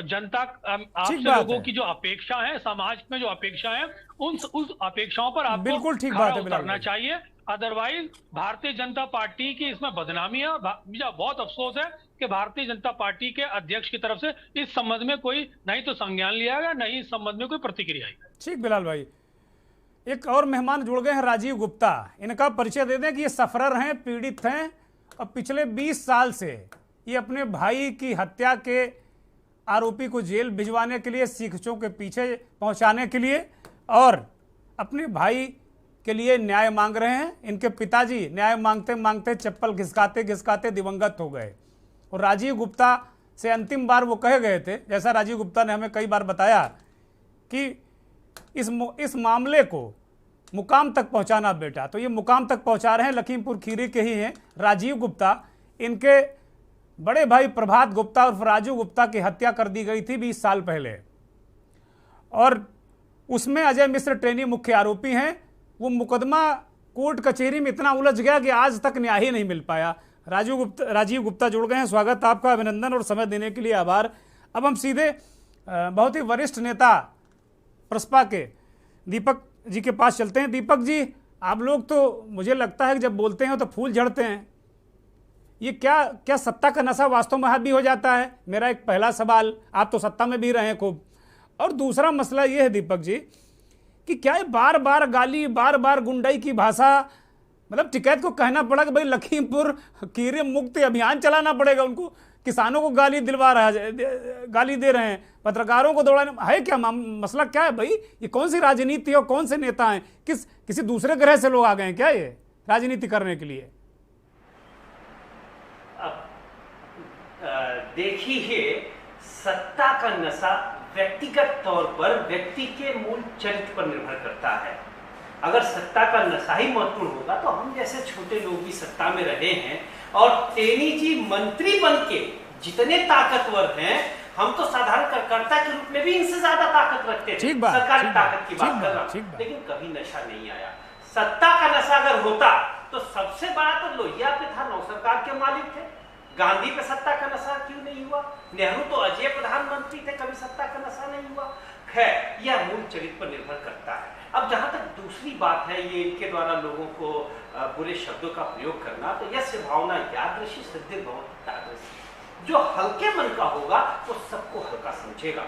जनता आपसे लोगों की जो अपेक्षा है, समाज में जो अपेक्षा है, उस अपेक्षाओं पर आपको बिल्कुल ठीक बात है करना चाहिए। अदरवाइज भारतीय जनता पार्टी की इसमें बदनामी है। मुझे बहुत अफसोस है कि भारतीय जनता पार्टी के अध्यक्ष की तरफ से इस संबंध में कोई नहीं तो संज्ञान लिया गया, नहीं इस संबंध में कोई प्रतिक्रिया आई। ठीक बिलाल भाई, एक और मेहमान जुड़ गए हैं, राजीव गुप्ता। इनका परिचय दे दें कि ये सफरर हैं, पीड़ित हैं, और पिछले 20 साल से ये अपने भाई की हत्या के आरोपी को जेल भिजवाने के लिए, सीखचों के पीछे पहुंचाने के लिए, और अपने भाई के लिए न्याय मांग रहे हैं। इनके पिताजी न्याय मांगते मांगते चप्पल घिसकाते घिसकाते दिवंगत हो गए, और राजीव गुप्ता से अंतिम बार वो कहे गए थे, जैसा राजीव गुप्ता ने हमें कई बार बताया, कि इस मामले को मुकाम तक पहुंचाना बेटा। तो ये मुकाम तक पहुंचा रहे हैं, लखीमपुर खीरी के ही हैं राजीव गुप्ता। इनके बड़े भाई प्रभात गुप्ता और राजू गुप्ता की हत्या कर दी गई थी 20 साल पहले, और उसमें अजय मिश्र टेनी मुख्य आरोपी हैं। वो मुकदमा कोर्ट कचहरी में इतना उलझ गया कि आज तक न्याय ही नहीं मिल पाया। राजीव गुप्ता जुड़ गए हैं, स्वागत आपका, अभिनंदन और समय देने के लिए आभार। अब हम सीधे बहुत ही वरिष्ठ नेता प्रसपा के दीपक जी के पास चलते हैं। दीपक जी, आप लोग तो मुझे लगता है कि जब बोलते हैं तो फूल झड़ते हैं। ये क्या सत्ता का नशा वास्तव में हावी हो जाता है? मेरा एक पहला सवाल, आप तो सत्ता में भी रहे हैं खूब। और दूसरा मसला ये है दीपक जी कि क्या ये बार बार गाली, बार बार गुंडाई की भाषा, मतलब टिकैत को कहना पड़ा कि भाई लखीमपुर खीरी मुक्ति अभियान चलाना पड़ेगा उनको, किसानों को गाली दे रहे हैं, पत्रकारों को दौड़ाने, है क्या मसला क्या है भाई? ये कौन सी राजनीति और कौन से नेता हैं? किसी दूसरे ग्रह से लोग आ गए हैं क्या ये राजनीति करने के लिए? देखिए, सत्ता का नशा व्यक्तिगत तौर पर व्यक्ति के मूल चरित्र पर निर्भर करता है। अगर सत्ता का नशा ही महत्वपूर्ण होगा तो हम जैसे छोटे लोग भी सत्ता में रहे हैं, और टेनी जी मंत्री बन के जितने ताकतवर हैं, हम तो साधारण कार्यकर्ता के रूप में भी इनसे ज्यादा ताकत रखते थे। सरकारी ताकत की बात कर रहा हूं, लेकिन कभी नशा नहीं आया। सत्ता का नशा अगर होता तो सबसे बड़ा तो लोहिया पे था, नौ सरकार के मालिक थे। गांधी पे सत्ता का नशा क्यों नहीं हुआ? नेहरू तो अजय प्रधानमंत्री थे, कभी राजनीतिक बात है ये, इनके द्वारा लोगों को बुरे शब्दों का प्रयोग करना, तो यस्य भावना यादृशी सिद्धि भवति तादृशी। जो हल्के मन का होगा वो सबको हल्का समझेगा।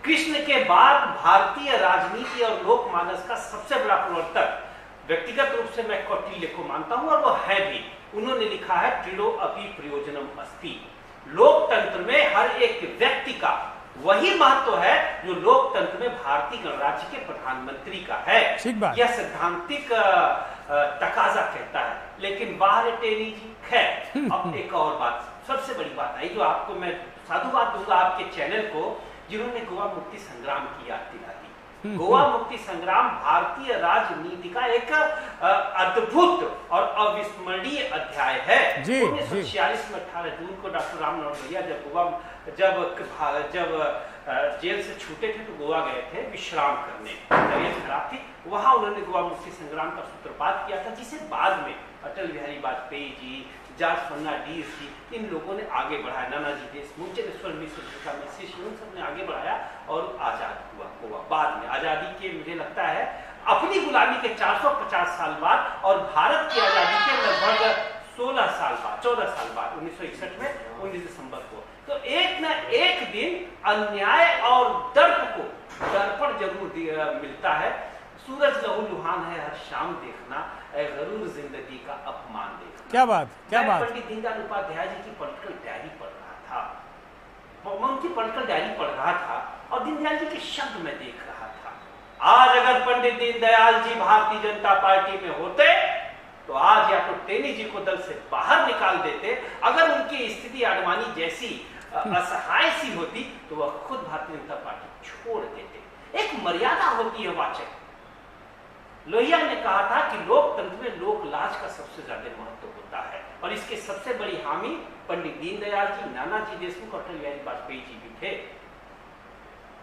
कृष्ण के बाद भारतीय राजनीति और लोकमानस का सबसे बड़ा प्रवर्तक व्यक्तिगत रूप से मैं कौटिल्य को मानता हूं, और वो है भी। उन्होंने लिखा है त्रिलो अपि प्रयोजनम अस्ति। लोकतंत्र में हर एक व्यक्ति का वही महत्व है जो लोकतंत्र में भारतीय गणराज्य के प्रधानमंत्री का है। यह सैद्धांतिक तकाजा कहता है। लेकिन बाहर टेनी जी, खैर अब एक और बात, सबसे बड़ी बात आई जो आपको मैं साधुवाद दूंगा आपके चैनल को, जिन्होंने गोवा मुक्ति संग्राम की याद दिला दी। गोवा मुक्ति संग्राम भारतीय राजनीति का एक अद्भुत और अविस्मरणीय अध्याय है। 1946 में 18 जून को डॉक्टर राममनोहर लोहिया जब जेल से छूटे थे तो गोवा गए थे विश्राम करने, तबीयत खराब थी। वहां उन्होंने गोवा मुक्ति संग्राम का सूत्रपात किया था, जिसे बाद में अटल बिहारी वाजपेयी जी, जॉर्ज फर्नांडिस जी, इन लोगों ने आगे बढ़ाया। नानाजी देशमुख, जगेश्वर मिश्र सबने आगे बढ़ाया और आजाद हुआ गोवा। बाद में आजादी के मुझे लगता है अपनी गुलामी के 450 साल बाद और भारत की आजादी के लगभग 14 साल बाद 1961 में 19 दिसंबर को, तो एक न एक दिन अन्याय और दर्पण जरूर मिलता है। सूरज लहू लुहान है हर शाम देखना, गरूर जिंदगी का अपमान देखना। क्या बात। पंडित दीनदयाल उपाध्याय जी की पॉलिटिकल डायरी पढ़ रहा था, मैं उनकी पॉलिटिकल डायरी पढ़ रहा था और दीनदयाल जी के शब्द में देख रहा था। आज अगर पंडित दीनदयाल जी भारतीय जनता पार्टी में होते तो आज या तो टेनी जी को दल से बाहर निकाल देते, अगर उनकी स्थिति आडवाणी जैसी असहाय सी होती तो वह खुद भारतीय जनता पार्टी छोड़ देते। एक मर्यादा होती है वाचक। लोहिया ने कहा था कि लोकतंत्र में लोक लाज का सबसे ज्यादा महत्व होता है, और इसके सबसे बड़ी हामी पंडित दीनदयाल जी, नानाजी देशमुख और अटल बिहारी वाजपेयी जी भी थे।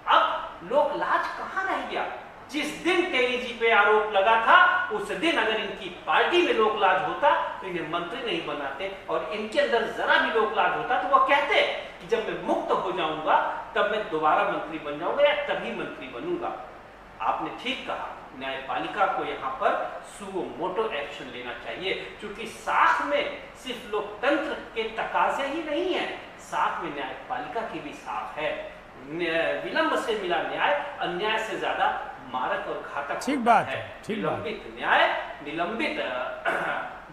अब लोक लाज कहां रह गया? जिस दिन टेनी जी पे आरोप लगा था उस दिन अगर इनकी पार्टी में लोक लाज होता तो इन्हें मंत्री नहीं बनाते, और इनके अंदर जरा भी लोक लाज होता तो वो कहते कि जब मैं मुक्त हो जाऊंगा तब मैं दोबारा मंत्री बन जाऊंगा या तभी मंत्री बनूंगा। आपने ठीक कहा, न्यायपालिका को यहाँ पर सुओ मोटो एक्शन लेना चाहिए, क्योंकि साथ में सिर्फ लोकतंत्र के तकाजे ही नहीं है, साथ में न्यायपालिका की भी साख है। विलंब से मिला न्याय अन्याय से ज्यादा मारक और घातक ठीक बात है। विलंबित न्याय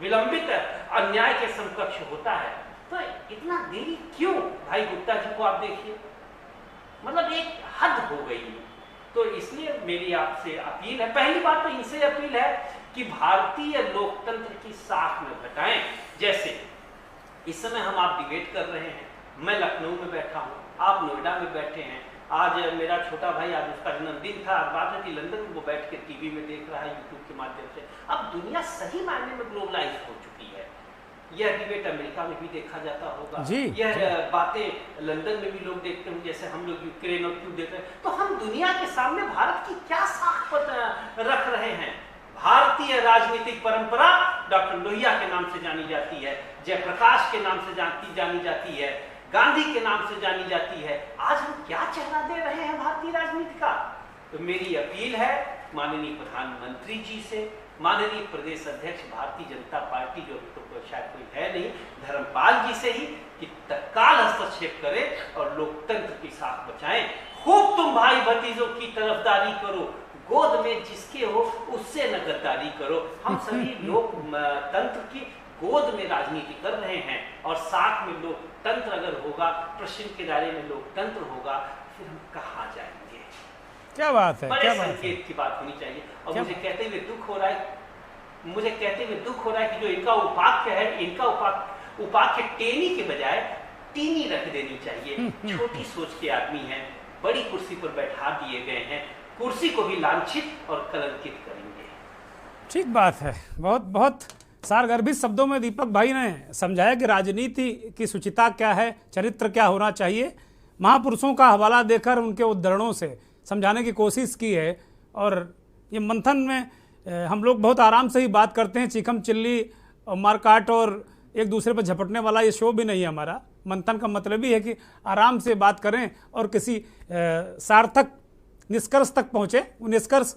विलंबित अन्याय के समकक्ष होता है। तो इतना देरी क्यों? भाई गुप्ता जी को आप देखिए, मतलब एक हद हो गई। तो इसलिए मेरी आपसे अपील है, पहली बात तो इनसे अपील है कि भारतीय लोकतंत्र की साख में घटाएं। जैसे इस समय हम आप डिबेट कर रहे हैं, मैं लखनऊ में बैठा हूं, आप नोएडा में बैठे हैं। आज मेरा छोटा भाई, आज उसका जन्मदिन था, आज बात है कि लंदन में वो बैठ के टीवी में देख रहा है, यूट्यूब के माध्यम से। अब दुनिया सही मायने में ग्लोबलाइज हो चुकी है। यह डिबेट अमेरिका में भी देखा जाता होगा, यह बातें लंदन में भी लोग देखते होंगे, जैसे हम लोग यूक्रेन और क्यों देख रहे हैं। तो हम दुनिया के सामने भारत की क्या साख पर रख रहे हैं? भारतीय राजनीतिक परंपरा डॉक्टर लोहिया के नाम से जानी जाती है, जयप्रकाश के नाम से जानी जाती है, गांधी के नाम से जानी जाती है। आज हम क्या चेहरा दे रहे हैं भारतीय राजनीति का? तो मेरी अपील है माननीय प्रधानमंत्री जी से, माननीय प्रदेश अध्यक्ष भारतीय जनता पार्टी, जो तो शायद कोई है नहीं, धर्मपाल जी से ही, कि तत्काल हस्तक्षेप करें और लोकतंत्र की साख बचाएं। खूब तुम भाई भतीजों की तरफदारी करो, गोद में जिसके हो उससे न गद्दारी करो। हम सभी लोकतंत्र की गोद में राजनीति कर रहे हैं, और साथ में लोकतंत्र अगर होगा, प्रश्न के दायरे में लोकतंत्र होगा, फिर हम कहाँ जाएंगे? क्या बात है, बड़े संकेत की बात होनी चाहिए। और मुझे कहते हुए दुख हो रहा है कि जो इनका उपाख्य है, इनका उपाख्य टेनी के बजाय टीनी रख देनी चाहिए। छोटी सोच के आदमी हैं, बड़ी कुर्सी पर बैठा दिए गए हैं, कुर्सी को भी लांछित और कलंकित करेंगे। ठीक बात है। बहुत बहुत सारगर्भित शब्दों में दीपक भाई ने समझाया कि राजनीति की शुचिता क्या है, चरित्र क्या होना चाहिए। महापुरुषों का हवाला देकर उनके उद्धरणों से समझाने की कोशिश की है। और ये मंथन में हम लोग बहुत आराम से ही बात करते हैं, चिकम चिल्ली और मारकाट और एक दूसरे पर झपटने वाला ये शो भी नहीं है हमारा। मंथन का मतलब ही है कि आराम से बात करें और किसी सार्थक निष्कर्ष तक पहुँचे। वो निष्कर्ष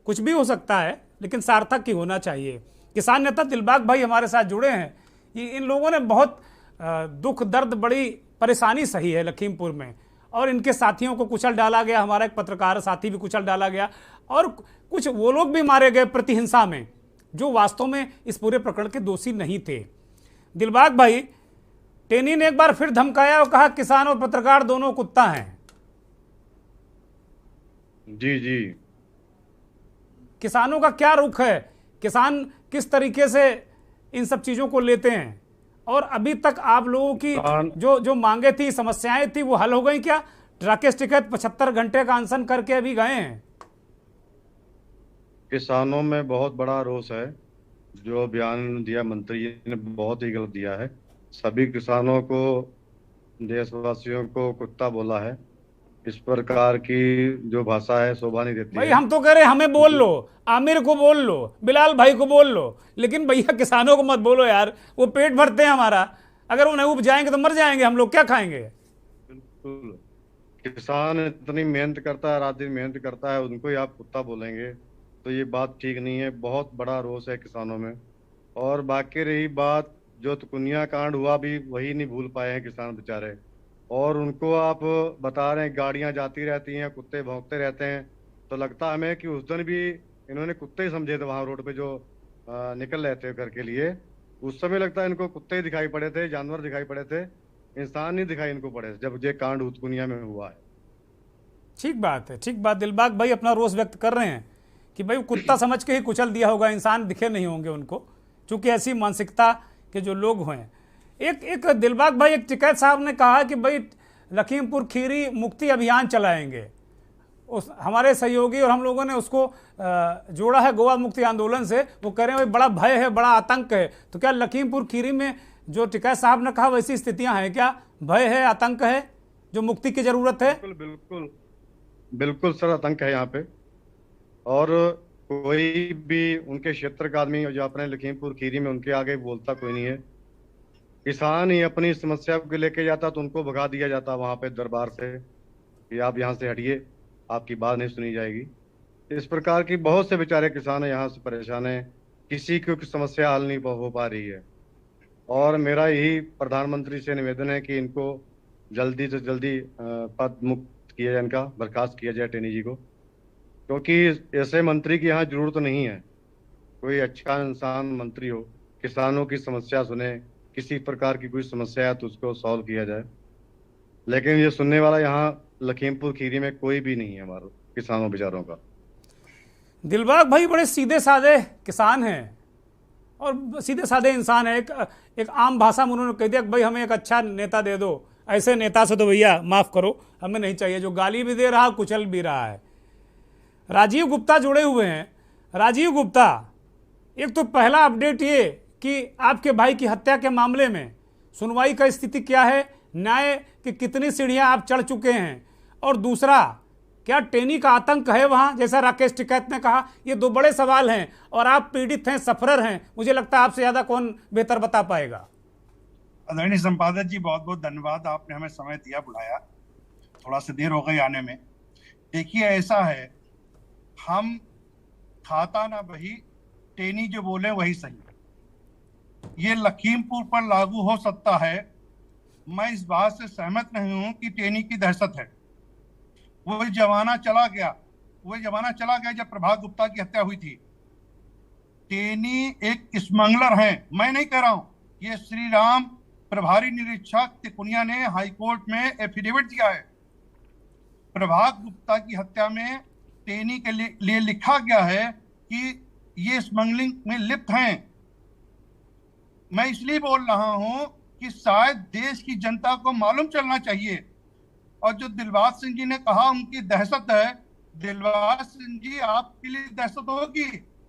कुछ भी हो सकता है, लेकिन सार्थक ही होना चाहिए। किसान नेता दिलबाग भाई हमारे साथ जुड़े हैं। इन लोगों ने बहुत दुख दर्द, बड़ी परेशानी सही है लखीमपुर में, और इनके साथियों को कुचल डाला गया। हमारा एक पत्रकार साथी भी कुचल डाला गया, और कुछ वो लोग भी मारे गए प्रतिहिंसा में जो वास्तव में इस पूरे प्रकरण के दोषी नहीं थे। दिलबाग भाई, टेनी ने एक बार फिर धमकाया और कहा किसान और पत्रकार दोनों कुत्ता हैं। जी जी, किसानों का क्या रुख है? किसान किस तरीके से इन सब चीजों को लेते हैं? और अभी तक आप लोगों की जो मांगे थी, समस्याएं थी, वो हल हो गई क्या? राकेश टिकैत 75 घंटे का अनशन करके अभी गए हैं। किसानों में बहुत बड़ा रोष है। जो बयान दिया मंत्री जी ने बहुत ही गलत दिया है। सभी किसानों को, देशवासियों को कुत्ता बोला है। इस प्रकार की जो भाषा है शोभा नहीं देती भाई है। हम तो कह रहे हमें बोल लो, आमिर को बोल लो, बिलाल भाई को बोल लो, लेकिन भैया किसानों को मत बोलो यार। वो पेट भरते हैं हमारा, अगर वो नहीं उग जाएंगे तो मर जाएंगे हम लोग, क्या खाएंगे? बिल्कुल, किसान इतनी मेहनत करता है, रात दिन मेहनत करता है, उनको ही आप कुत्ता बोलेंगे तो ये बात ठीक नहीं है। बहुत बड़ा रोष है किसानों में। और बाकी रही बात, जो तुकुनिया कांड हुआ भी वही नहीं भूल पाए हैं किसान बेचारे। और उनको आप बता रहे हैं गाड़ियां जाती रहती हैं, कुत्ते भौंकते रहते हैं, तो लगता है हमें कि उस दिन भी इन्होंने कुत्ते ही समझे थे। वहां रोड पे जो निकल रहे थे घर के लिए, उस समय लगता है इनको कुत्ते ही दिखाई पड़े थे, जानवर दिखाई पड़े थे, इंसान नहीं दिखाई इनको पड़े जब ये कांड तुकुनिया में हुआ है। ठीक बात है, ठीक बात। दिलबाग भाई अपना रोष व्यक्त कर रहे हैं कि भाई कुत्ता समझ के ही कुचल दिया होगा, इंसान दिखे नहीं होंगे उनको, चूंकि ऐसी मानसिकता के जो लोग हैं। एक दिलबाग भाई, एक टिकैत साहब ने कहा कि भाई लखीमपुर खीरी मुक्ति अभियान चलाएंगे। उस हमारे सहयोगी और हम लोगों ने उसको जोड़ा है गोवा मुक्ति आंदोलन से। वो कह रहे हैं भाई बड़ा भय है, बड़ा आतंक है। तो क्या लखीमपुर खीरी में जो टिकैत साहब ने कहा वैसी स्थितियां हैं क्या? भय है, आतंक है, जो मुक्ति की जरूरत है? बिल्कुल बिल्कुल बिल्कुल सर, आतंक है यहाँ पे। और कोई भी उनके क्षेत्र का आदमी जो अपने लखीमपुर खीरी में, उनके आगे बोलता कोई नहीं है। किसान ही अपनी समस्या को लेके जाता तो उनको भगा दिया जाता वहां पे दरबार से कि आप यहाँ से हटिए, आपकी बात नहीं सुनी जाएगी। इस प्रकार की बहुत से बेचारे किसान यहाँ से परेशान हैं, किसी की समस्या हल नहीं हो पा रही है। और मेरा यही प्रधानमंत्री से निवेदन है कि इनको जल्दी से जल्दी पद मुक्त किया जाए, इनका बर्खास्त किया जाए टेनी जी को, क्योंकि ऐसे मंत्री की यहाँ जरूरत नहीं है। कोई अच्छा इंसान मंत्री हो, किसानों की समस्या सुने, किसी प्रकार की कोई समस्या है तो उसको सॉल्व किया जाए। लेकिन ये सुनने वाला यहाँ लखीमपुर खीरी में कोई भी नहीं है हमारे किसानों बेचारों का। दिलबाग भाई बड़े सीधे साधे किसान हैं और सीधे साधे इंसान है। एक आम भाषा में उन्होंने कह दिया कि भाई हमें एक अच्छा नेता दे दो, ऐसे नेता से तो भैया माफ़ करो हमें नहीं चाहिए, जो गाली भी दे रहा कुचल भी रहा है। राजीव गुप्ता जुड़े हुए हैं। राजीव गुप्ता, एक तो पहला अपडेट ये कि आपके भाई की हत्या के मामले में सुनवाई का स्थिति क्या है, न्याय की कितनी सीढ़ियां आप चढ़ चुके हैं, और दूसरा क्या टेनी का आतंक है वहां, जैसा राकेश टिकैत ने कहा? ये दो बड़े सवाल हैं और आप पीड़ित हैं, सफरर हैं। मुझे लगता है आपसे ज्यादा कौन बेहतर बता पाएगा। आदरणीय संपादक जी, बहुत बहुत धन्यवाद, आपने हमें समय दिया, बुलाया। थोड़ा सा देर हो गई आने में। देखिए ऐसा है, हम खाता ना बही, टेनी जो बोले वही सही। ये लखीमपुर पर लागू हो सकता है। मैं इस बात से सहमत नहीं हूं कि टेनी की दहशत है। वो जमाना चला गया जब प्रभात गुप्ता की हत्या हुई थी। टेनी एक स्मगलर है। मैं नहीं कह रहा हूं, ये श्री राम प्रभारी निरीक्षक तिकुनिया ने हाईकोर्ट में एफिडेविट दिया है। प्रभात गुप्ता की हत्या में टेनी के लिए लिखा गया है कि ये स्मगलिंग में लिप्त हैं। मैं इसलिए बोल रहा हूं कि शायद देश की जनता को मालूम चलना चाहिए। और जो दिलबाग सिंह जी ने कहा उनकी दहशत है, दिलबाग सिंह जी आपके लिए दहशत होगी,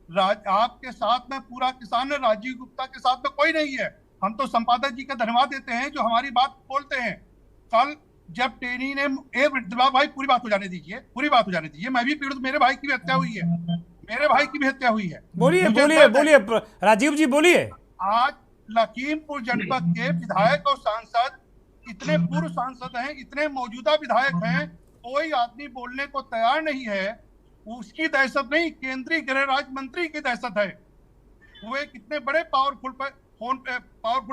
आपके साथ में पूरा किसान है, राजीव गुप्ता के साथ में कोई नहीं है। हम तो संपादक जी का धन्यवाद देते हैं जो हमारी बात बोलते हैं। कल जब टेनी ने, दिलबाग भाई पूरी बात हो जाने दीजिए, मैं भी पीड़ित, मेरे भाई की भी हत्या हुई है, मेरे भाई की भी हत्या हुई है। बोलिए राजीव जी बोलिए। आज लखीमपुर जनपद के विधायक और सांसद, इतने पूर्व सांसद हैं, इतने मौजूदा विधायक हैं, कोई आदमी बोलने को तैयार नहीं है। उसकी दहशत नहीं, केंद्रीय गृह राज्य मंत्री की दहशत है। वे कितने बड़े पावरफुल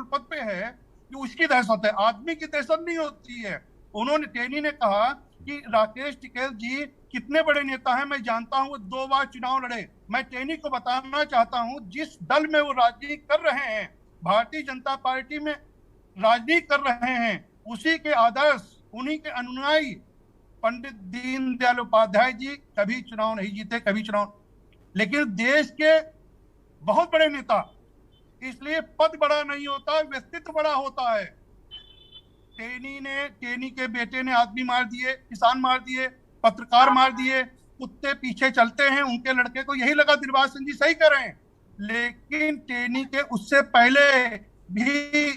पद पे है कि उसकी दहशत है, आदमी की दहशत नहीं होती है। उन्होंने, टेनी ने कहा कि राकेश टिकैत जी कितने बड़े नेता हैं, मैं जानता हूं, वो 2 बार चुनाव लड़े। मैं टेनी को बताना चाहता हूं, जिस दल में वो राजनीति कर रहे हैं, भारतीय जनता पार्टी में राजनीति कर रहे हैं, उसी के आदर्श, उन्हीं के अनुयायी पंडित दीनदयाल उपाध्याय जी कभी चुनाव नहीं जीते, कभी चुनाव, लेकिन देश के बहुत बड़े नेता, इसलिए पद बड़ा नहीं होता, व्यक्तित्व बड़ा होता है। टेनी के बेटे ने आदमी मार दिए, किसान मार दिए, पत्रकार मार दिए, कुत्ते पीछे चलते हैं। उनके लड़के को यही लगा दिलबाग सिंह जी सही कर रहे हैं, लेकिन टेनी के उससे पहले भी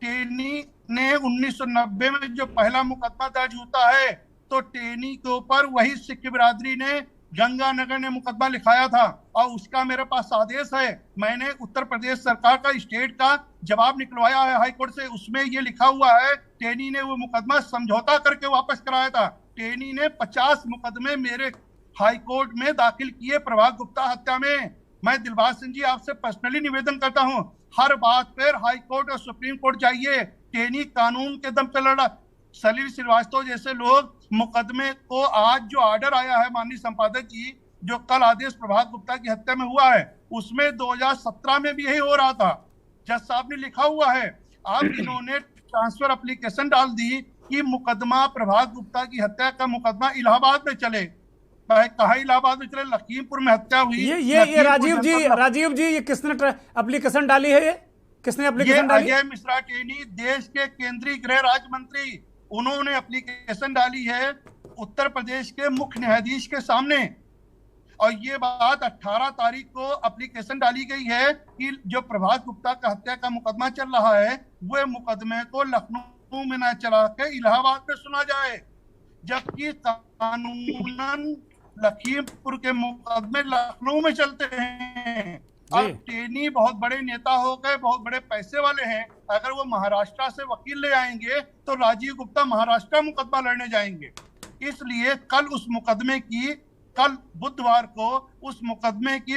टेनी ने 1990 में जो पहला मुकदमा दर्ज होता है, तो टेनी के ऊपर वही सिख बिरादरी ने, गंगानगर ने मुकदमा लिखाया था, और उसका मेरे पास आदेश है। मैंने उत्तर प्रदेश सरकार का, स्टेट का जवाब निकलवाया है हाई कोर्ट से। उसमें ये लिखा हुआ है, टेनी ने वो मुकदमा समझौता करके वापस कराया था। टेनी ने 50 मुकदमे मेरे हाई कोर्ट में दाखिल किए प्रभात गुप्ता हत्या में। मैं दिलबाग सिंह जी आपसे पर्सनली निवेदन करता हूँ, हर बात पर हाई कोर्ट और सुप्रीम कोर्ट जाइए। टेनी कानून के दम पे लड़ा। सलील श्रीवास्तव जैसे लोग मुकदमे को, आज जो ऑर्डर आया है माननीय संपादक जी, जो कल आदेश प्रभात गुप्ता की हत्या में हुआ है, उसमें 2017 में भी यही हो रहा था। जज साहब ने लिखा हुआ है, आप इन्होंने ट्रांसफर एप्लीकेशन डाल दी कि मुकदमा, प्रभात गुप्ता की हत्या का मुकदमा इलाहाबाद में चले। कहा इलाहाबाद में चले, लखीमपुर में हत्या हुई। ये राजीव जी ये किसने एप्लीकेशन डाली है? ये किसने एप्लीकेशन डाली? अजय मिश्रा टेनी, देश के केंद्रीय गृह राज्य मंत्री, उन्होंने एप्लीकेशन डाली है उत्तर प्रदेश के मुख्य न्यायाधीश के सामने। और ये बात 18 तारीख को एप्लीकेशन डाली गई है कि जो प्रभात गुप्ता का हत्या का मुकदमा चल रहा है, वह मुकदमे को लखनऊ में न चला के इलाहाबाद में सुना जाए, जबकि कानूनन लखीमपुर के मुकदमे लखनऊ में चलते हैं। अब टेनी बहुत बड़े नेता हो गए, बहुत बड़े पैसे वाले हैं, अगर वो महाराष्ट्र से वकील ले आएंगे तो राजीव गुप्ता महाराष्ट्र मुकदमा लड़ने जाएंगे। इसलिए कल बुधवार को उस मुकदमे की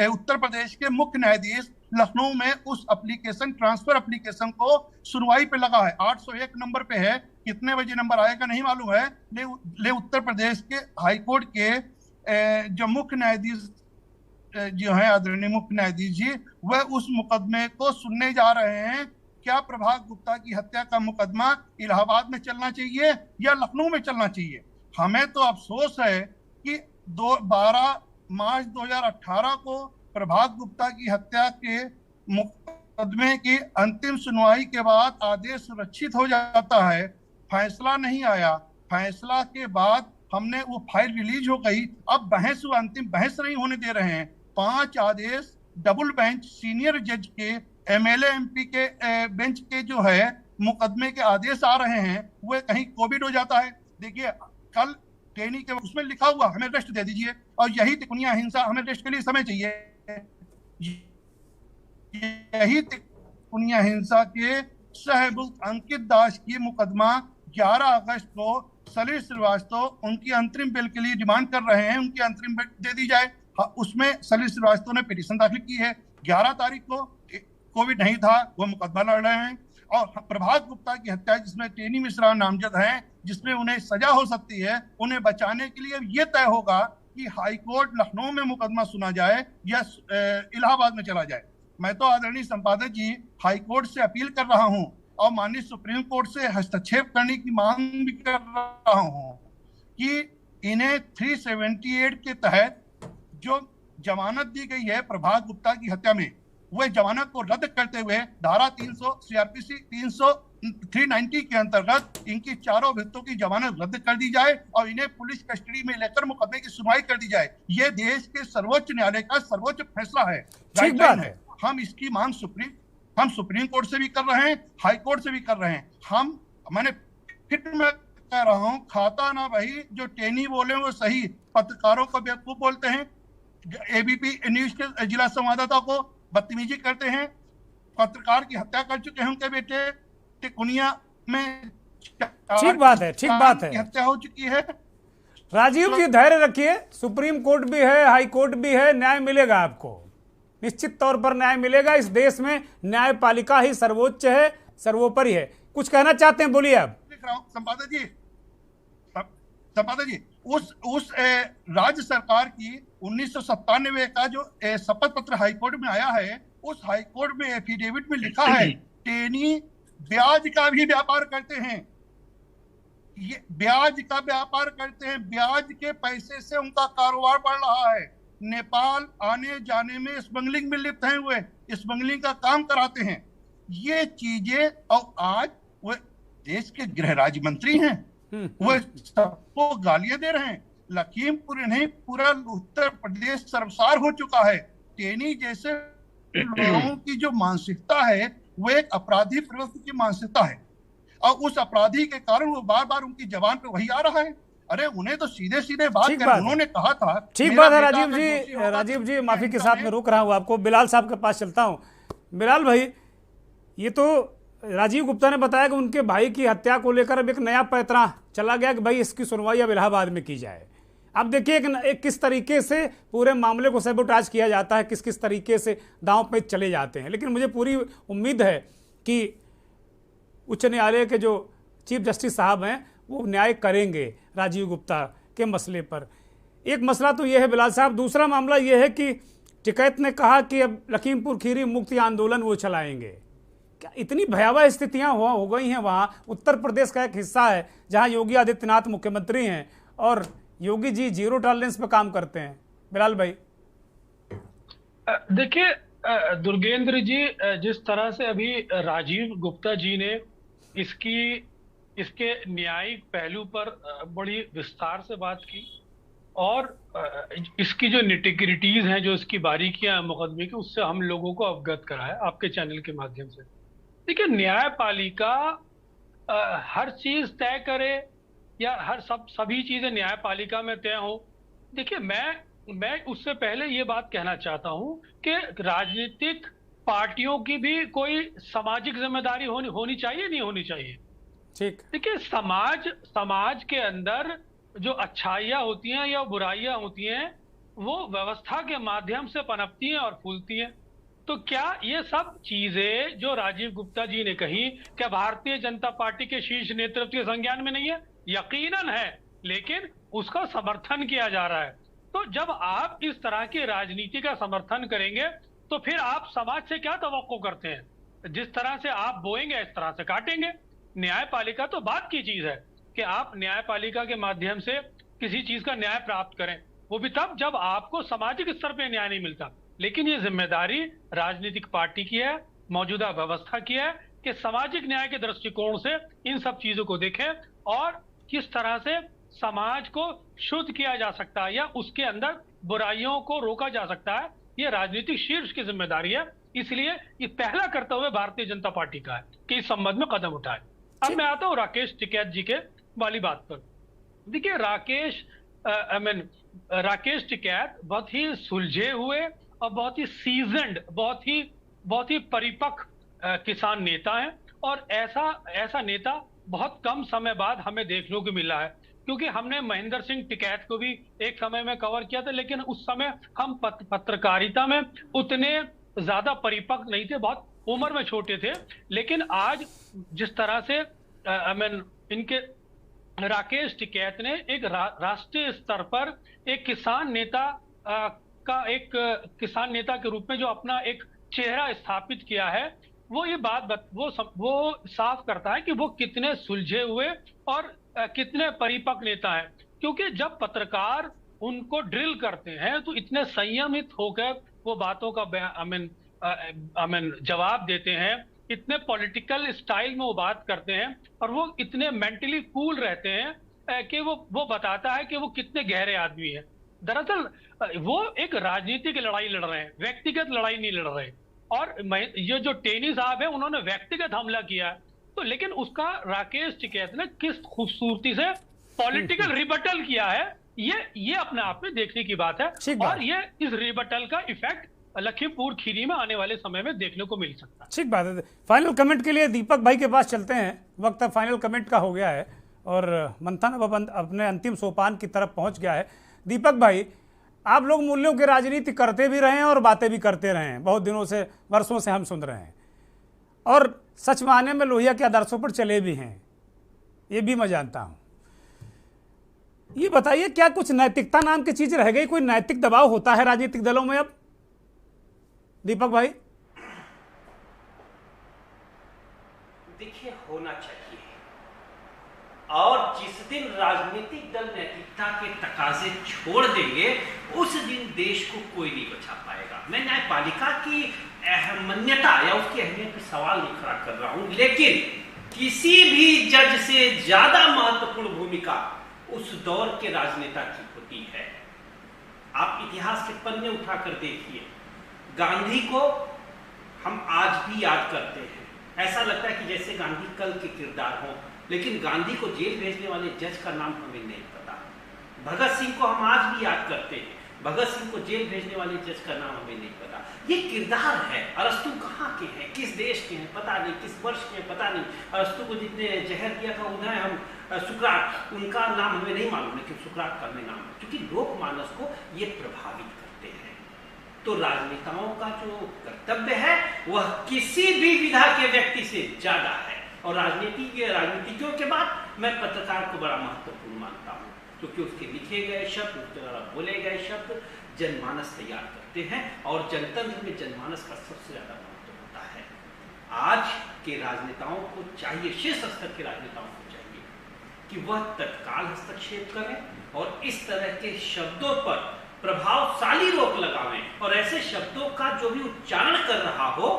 उत्तर प्रदेश के मुख्य न्यायाधीश लखनऊ में उस एप्लीकेशन, ट्रांसफर एप्लीकेशन को सुनवाई पे लगा है। 801 नंबर पे है, कितने बजे नंबर आएगा नहीं मालूम है। ले उत्तर प्रदेश के हाईकोर्ट के जो मुख्य न्यायाधीश जो है, आदरणीय मुख्य न्यायाधीश जी, वह उस मुकदमे को सुनने जा रहे हैं। क्या प्रभात गुप्ता की हत्या का मुकदमा इलाहाबाद में चलना चाहिए या लखनऊ में चलना चाहिए? हमें तो अफसोस है कि 12 मार्च 2018 को प्रभात गुप्ता की हत्या के मुकदमे की अंतिम सुनवाई के बाद आदेश सुरक्षित हो जाता है, फैसला नहीं आया। फैसला के बाद हमने वो फाइल रिलीज हो गई, अब बहस, वो अंतिम बहस नहीं होने दे रहे हैं। 5 आदेश डबल बेंच सीनियर जज के, एमएलए एमपी के बेंच के जो है मुकदमे के आदेश आ रहे हैं, वो कहीं कोविड हो जाता है। देखिए कल टेनी के उसमें लिखा हुआ हमें रेस्ट दे दीजिए, और यही तिकोनिया हिंसा, हमें रेस्ट के लिए समय चाहिए। यही तिकोनिया हिंसा के सहबुक अंकित दास की मुकदमा 11 अगस्त को सलील श्रीवास्तव उनकी अंतरिम बेल के लिए डिमांड कर रहे हैं, उनकी अंतरिम बेल दे दी जाए। उसमें सलील श्रीवास्तव ने पिटीशन दाखिल की है। 11 तारीख को कोविड नहीं था, वो मुकदमा लड़ रहे हैं। और प्रभात गुप्ता की हत्या जिसमें टेनी मिश्रा नामजद हैं, जिसमें उन्हें सजा हो सकती है, उन्हें बचाने के लिए ये तय होगा कि हाई कोर्ट लखनऊ में मुकदमा सुना जाए या इलाहाबाद में चला जाए। मैं तो आदरणीय संपादक जी हाई कोर्ट से अपील कर रहा हूं और माननीय सुप्रीम कोर्ट से हस्तक्षेप करने की मांग भी कर रहा हूं कि इन्हें 378 के तहत जो जमानत दी गई है प्रभात गुप्ता की हत्या में, वह जमानत को रद्द करते हुए धारा 300 सीआरपीसी 390 के अंतर्गत इनकी चारों अभियुक्तों की जमानत रद्द कर दी जाए और इन्हें पुलिस कस्टडी में लेकर मुकदमे की सुनवाई कर दी जाए। ये देश के सर्वोच्च न्यायालय का सर्वोच्च फैसला है, गाइडलाइन है। हम इसकी मांग सुप्रीम कोर्ट से भी कर रहे हैं, हाई कोर्ट से भी कर रहे हैं। मैंने फिर मैं कह रहा हूँ, खाता ना भाई, जो टेनी बोले वो सही, पत्रकारों को बेवकूफ बोलते हैं, एबीपी न्यूज के जिला संवाददाता को बदतमीजी करते हैं, पत्रकार की हत्या कर चुके हैं उनके बेटे, टिकुनिया में ठीक बात है हत्या हो चुकी है। राजीव जी धैर्य रखिए, सुप्रीम कोर्ट भी है, हाई कोर्ट भी है, न्याय मिलेगा आपको, निश्चित तौर पर न्याय मिलेगा। इस देश में न्यायपालिका ही सर्वोच्च है, सर्वोपरि है। कुछ कहना चाहते हैं, बोलिए आप। संपादक जी उस राज्य सरकार की 1997 का जो शपथ पत्र हाईकोर्ट में आया है, उस हाईकोर्ट में एफिडेविट में लिखा है टेनी ब्याज का भी व्यापार करते हैं, ये ब्याज का व्यापार करते हैं, ब्याज के पैसे से उनका कारोबार बढ़ रहा है। नेपाल आने जाने में स्मगलिंग में लिप्त हैं, हुए स्मगलिंग का काम कराते हैं। ये चीजें, और आज वो देश के गृह राज्य मंत्री हैं, वो सबको गालियां दे रहे हैं। लखीमपुर नहीं, पूरा उत्तर प्रदेश शर्मसार हो चुका है। टेनी जैसे लोगों की जो मानसिकता है वो एक अपराधी प्रवृत्ति की मानसिकता है, और उस अपराधी के कारण वो बार बार उनकी जबान पे वही आ रहा है। अरे उन्हें तो सीधे सीधे बात कर, उन्होंने कहा था। ठीक बात है राजीव जी माफी के साथ में रोक रहा हूँ आपको, बिलाल साहब के पास चलता हूँ। बिलाल भाई, ये तो राजीव गुप्ता ने बताया कि उनके भाई की हत्या को लेकर अब एक नया पैतरा चला गया कि भाई इसकी सुनवाई अब इलाहाबाद में की जाए। अब देखिए एक किस तरीके से पूरे मामले को सैबोटाज किया जाता है, किस किस तरीके से दांव पे चले जाते हैं। लेकिन मुझे पूरी उम्मीद है कि उच्च न्यायालय के जो चीफ जस्टिस साहब हैं वो न्याय करेंगे राजीव गुप्ता के मसले पर। एक मसला तो ये है बिलाल साहब, दूसरा मामला ये है कि टिकैत ने कहा कि अब लखीमपुर खीरी मुक्ति आंदोलन वो चलाएंगे। क्या इतनी भयावह स्थितियां हो गई हैं वहाँ? उत्तर प्रदेश का एक हिस्सा है जहाँ योगी आदित्यनाथ मुख्यमंत्री हैं और योगी जी जीरो टॉलरेंस पे काम करते हैं। बिलाल भाई देखिए दुर्गेंद्र जी, जिस तरह से अभी राजीव गुप्ता जी ने इसके न्यायिक पहलू पर बड़ी विस्तार से बात की और इसकी जो निटिग्रिटीज हैं, जो इसकी बारीकियां हैं मुकदमे की, उससे हम लोगों को अवगत कराया आपके चैनल के माध्यम से। देखिए, न्यायपालिका हर चीज तय करे या सभी चीजें न्यायपालिका में तय हो। देखिए, मैं उससे पहले ये बात कहना चाहता हूं कि राजनीतिक पार्टियों की भी कोई सामाजिक जिम्मेदारी होनी चाहिए, नहीं होनी चाहिए। ठीक। देखिए, समाज के अंदर जो अच्छाइयाँ होती हैं या बुराइयां होती हैं वो व्यवस्था के माध्यम से पनपती हैं और फूलती हैं। तो क्या ये सब चीजें जो राजीव गुप्ता जी ने कही, क्या भारतीय जनता पार्टी के शीर्ष नेतृत्व के संज्ञान में नहीं है? यकीनन है, लेकिन उसका समर्थन किया जा रहा है। तो जब आप इस तरह की राजनीति का समर्थन करेंगे तो फिर आप समाज से क्या तवक्को करते हैं? जिस तरह से आप बोएंगे इस तरह से काटेंगे। न्यायपालिका तो बात की चीज है कि आप न्यायपालिका के माध्यम से किसी चीज का न्याय प्राप्त करें, वो भी तब जब आपको सामाजिक स्तर पे न्याय नहीं मिलता। लेकिन ये जिम्मेदारी राजनीतिक पार्टी की है, मौजूदा व्यवस्था की है कि सामाजिक न्याय के दृष्टिकोण से इन सब चीजों को देखें और किस तरह से समाज को शुद्ध किया जा सकता है या उसके अंदर बुराइयों को रोका जा सकता है। ये राजनीतिक शीर्ष की जिम्मेदारी है, इसलिए ये पहला कर्तव्य भारतीय जनता पार्टी का है कि इस संबंध में कदम उठाए। अब मैं आता हूँ राकेश टिकैत जी के वाली बात पर। देखिए, राकेश टिकैत बहुत ही सुलझे हुए और बहुत ही सीजन्ड, बहुत ही परिपक्व किसान नेता हैं और ऐसा नेता बहुत कम समय बाद हमें देखने को मिला है। क्योंकि हमने महेंद्र सिंह टिकैत को भी एक समय में कवर किया था, लेकिन उस समय हम पत्रकारिता में उतने ज्यादा परिपक्व नहीं थे, बहुत उम्र में छोटे थे। लेकिन आज जिस तरह से इनके राकेश टिकैत ने एक राष्ट्रीय स्तर पर एक किसान नेता के रूप में जो अपना एक चेहरा स्थापित किया है, वो ये बात वो साफ करता है कि वो कितने सुलझे हुए और कितने परिपक्व नेता हैं। क्योंकि जब पत्रकार उनको ड्रिल करते हैं तो इतने संयमित होकर वो बातों का जवाब देते हैं, इतने पॉलिटिकल स्टाइल में वो बात करते हैं और वो इतने मेंटली कूल रहते हैं कि वो बताता है कि वो कितने गहरे आदमी हैं। दरअसल वो एक राजनीतिक लड़ाई लड़ रहे हैं, व्यक्तिगत लड़ाई नहीं लड़ रहे। और ये जो टेनी साहब है उन्होंने व्यक्तिगत हमला किया है, तो लेकिन उसका राकेश टिकैत ने किस खूबसूरती से पॉलिटिकल रिबटल किया है, ये अपने आप में देखने की बात है। और ये इस रिबटल का इफेक्ट लखीमपुर खीरी में आने वाले समय में देखने को मिल सकता है। ठीक बात है। फाइनल कमेंट के लिए दीपक भाई के पास चलते हैं, वक्त अब फाइनल कमेंट का हो गया है। और मंथन अब अपने अंतिम सोपान की तरफ पहुंच गया है। दीपक भाई, आप लोग मूल्यों की राजनीति करते भी रहे हैं और बातें भी करते रहे हैं, बहुत दिनों से, वर्षों से हम सुन रहे हैं, और सच मायने में लोहिया के आदर्शों पर चले भी हैं, ये भी मैं जानता हूं। ये बताइए, क्या कुछ नैतिकता नाम की चीज रह गई? कोई नैतिक दबाव होता है राजनीतिक दलों में अब, दीपक भाई? देखिए, होना चाहिए, और जिस दिन राजनीतिक दल नैतिकता के तकाजे छोड़ देंगे उस दिन देश को कोई नहीं बचा पाएगा। मैं न्यायपालिका की अहमियत या उसकी अहमियत पर सवाल नहीं खड़ा कर रहा हूं, लेकिन किसी भी जज से ज्यादा महत्वपूर्ण भूमिका उस दौर के राजनेता की होती है। आप इतिहास के पन्ने उठाकर देखिए, गांधी को हम आज भी याद करते हैं। ऐसा लगता है कि जैसे गांधी कल के किरदार हो, लेकिन गांधी को जेल भेजने वाले जज का नाम हमें नहीं पता। भगत सिंह को हम आज भी याद करते हैं, भगत सिंह को जेल भेजने वाले जज का नाम हमें नहीं पता। ये किरदार है। अरस्तु कहाँ के हैं, किस देश के हैं पता नहीं, किस वर्ष के हैं पता नहीं। अरस्तु को जितने जहर दिया था उन्हें हम सुकरात, उनका नाम हमें नहीं मालूम, लेकिन सुकरात का हमें नाम है, क्योंकि लोकमानस को ये प्रभावित करते हैं। तो राजनेताओं का जो कर्तव्य है वह किसी भी विधा के व्यक्ति से ज्यादा है। और राजनीतिज्ञों के बाद मैं पत्रकार को बड़ा महत्वपूर्ण मानता हूँ, क्योंकि उसके लिखे गए शब्द, उसके द्वारा बोले गए शब्द जनमानस तैयार करते हैं, और जनतंत्र में जनमानस का सबसे ज्यादा महत्व होता है। आज के राजनेताओं को चाहिए, शीर्ष स्तर के राजनेताओं को चाहिए कि वह तत्काल हस्तक्षेप करें और इस तरह के शब्दों पर प्रभावशाली रोक लगावें, और ऐसे शब्दों का जो भी उच्चारण कर रहा हो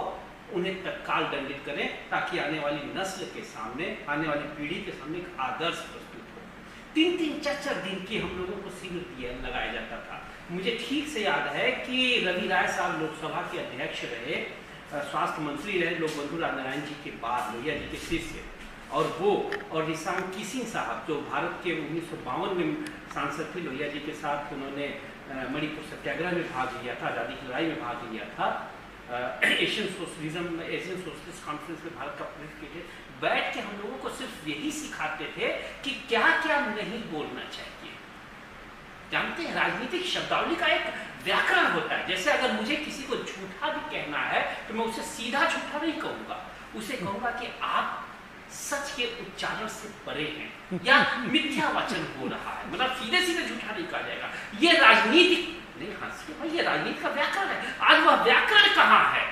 उन्हें तत्काल दंडित करें, ताकि आने वाली नस्ल के सामने, आने वाली पीढ़ी के सामने एक आदर्श प्रस्तुत हो। 3-3, 4-4 दिन की हम लोगों को शिविर लगाया जाता था। मुझे ठीक से याद है कि रवि राय साहब लोकसभा के अध्यक्ष रहे, स्वास्थ्य मंत्री रहे लोक बंधु नारायण जी के बाद, लोहिया जी के शिष्य, और वो और निशान किसिंग साहब जो भारत के 1952 में सांसद थे, लोहिया जी के साथ उन्होंने मणिपुर सत्याग्रह में भाग लिया था, आज़ादी की लड़ाई में भाग लिया था, एशियन सोशलिस्ट कॉन्फ्रेंस में भारत का प्रतिनिधित्व किए, बैठ के हम लोगों को सिर्फ यही सिखाते थे कि क्या क्या नहीं बोलना चाहिए। जानते हैं, राजनीतिक शब्दावली का एक व्याकरण होता है। जैसे अगर मुझे किसी को झूठा भी कहना है तो मैं उसे सीधा झूठा नहीं कहूंगा, उसे कहूंगा कि आप सच के उच्चारण से परे हैं या मिथ्या वचन हो रहा है, मतलब सीधे सीधे झूठा नहीं कहा जाएगा। ये राजनीतिक नहीं, हंसिए भाई, ये राजनीति का व्याकरण है। आज वह व्याकरण कहाँ है?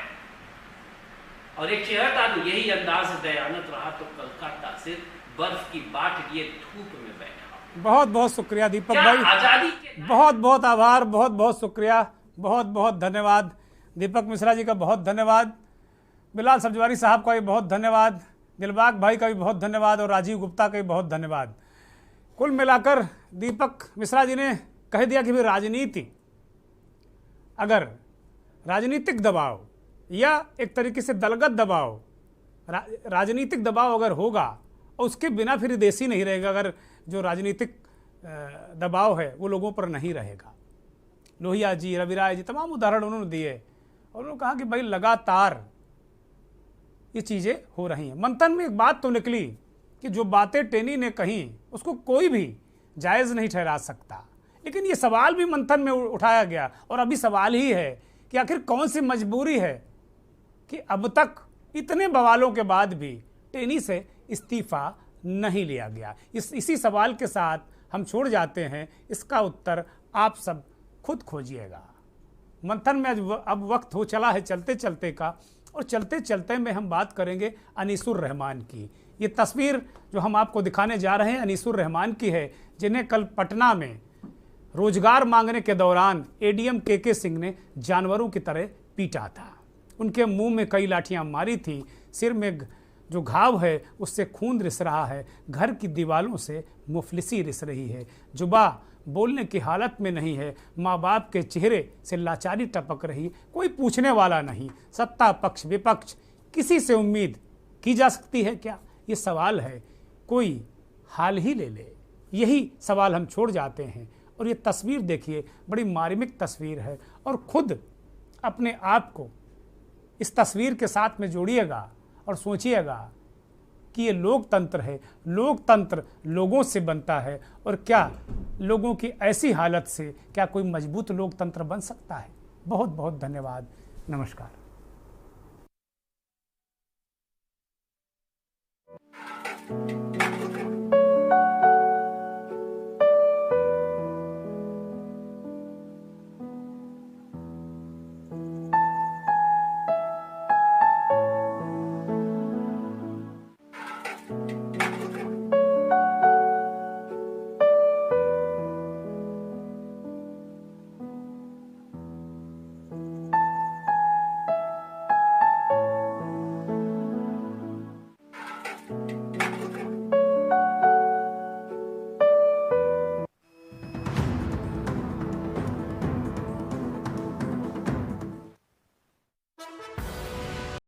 और एक चेहरा था, यही अंदाज दयानत रहा तो कलकत्ता से बर्फ की बाट लिए धूप में बैठा। बहुत बहुत शुक्रिया दीपक भाई, बहुत बहुत आभार, बहुत बहुत शुक्रिया, बहुत बहुत धन्यवाद। दीपक मिश्रा जी का बहुत धन्यवाद, बिलाल सब्जवारी साहब का भी बहुत धन्यवाद, दिलबाग भाई का भी बहुत धन्यवाद, और राजीव गुप्ता का भी बहुत धन्यवाद। कुल मिलाकर दीपक मिश्रा जी ने कह दिया कि भाई राजनीति, अगर राजनीतिक दबाव या एक तरीके से दलगत दबाव, राजनीतिक दबाव अगर होगा और उसके बिना फिर देश ही नहीं रहेगा, अगर जो राजनीतिक दबाव है वो लोगों पर नहीं रहेगा। लोहिया जी, रवि राय जी, तमाम उदाहरण उन्होंने दिए, और उन्होंने कहा कि भाई लगातार ये चीज़ें हो रही हैं। मंथन में एक बात तो निकली कि जो बातें टेनी ने कही उसको कोई भी जायज़ नहीं ठहरा सकता, लेकिन ये सवाल भी मंथन में उठाया गया, और अभी सवाल ही है कि आखिर कौन सी मजबूरी है कि अब तक इतने बवालों के बाद भी टेनी से इस्तीफा नहीं लिया गया। इसी सवाल के साथ हम छोड़ जाते हैं, इसका उत्तर आप सब खुद खोजिएगा। मंथन में अब वक्त हो चला है चलते चलते का, और चलते चलते में हम बात करेंगे अनीसुर रहमान की। ये तस्वीर जो हम आपको दिखाने जा रहे हैं अनीसुर रहमान की है, जिन्हें कल पटना में रोजगार मांगने के दौरान एडीएम के सिंह ने जानवरों की तरह पीटा था। उनके मुंह में कई लाठियां मारी थी, सिर में जो घाव है उससे खून रिस रहा है, घर की दीवारों से मुफलिसी रिस रही है, जुबा बोलने की हालत में नहीं है, माँ बाप के चेहरे से लाचारी टपक रही, कोई पूछने वाला नहीं। सत्ता पक्ष विपक्ष, किसी से उम्मीद की जा सकती है क्या? ये सवाल है, कोई हाल ही ले ले, यही सवाल हम छोड़ जाते हैं। और ये तस्वीर देखिए, बड़ी मार्मिक तस्वीर है, और खुद अपने आप को इस तस्वीर के साथ में जोड़िएगा और सोचिएगा कि ये लोकतंत्र है, लोकतंत्र लोगों से बनता है, और क्या लोगों की ऐसी हालत से क्या कोई मजबूत लोकतंत्र बन सकता है। बहुत बहुत धन्यवाद। नमस्कार।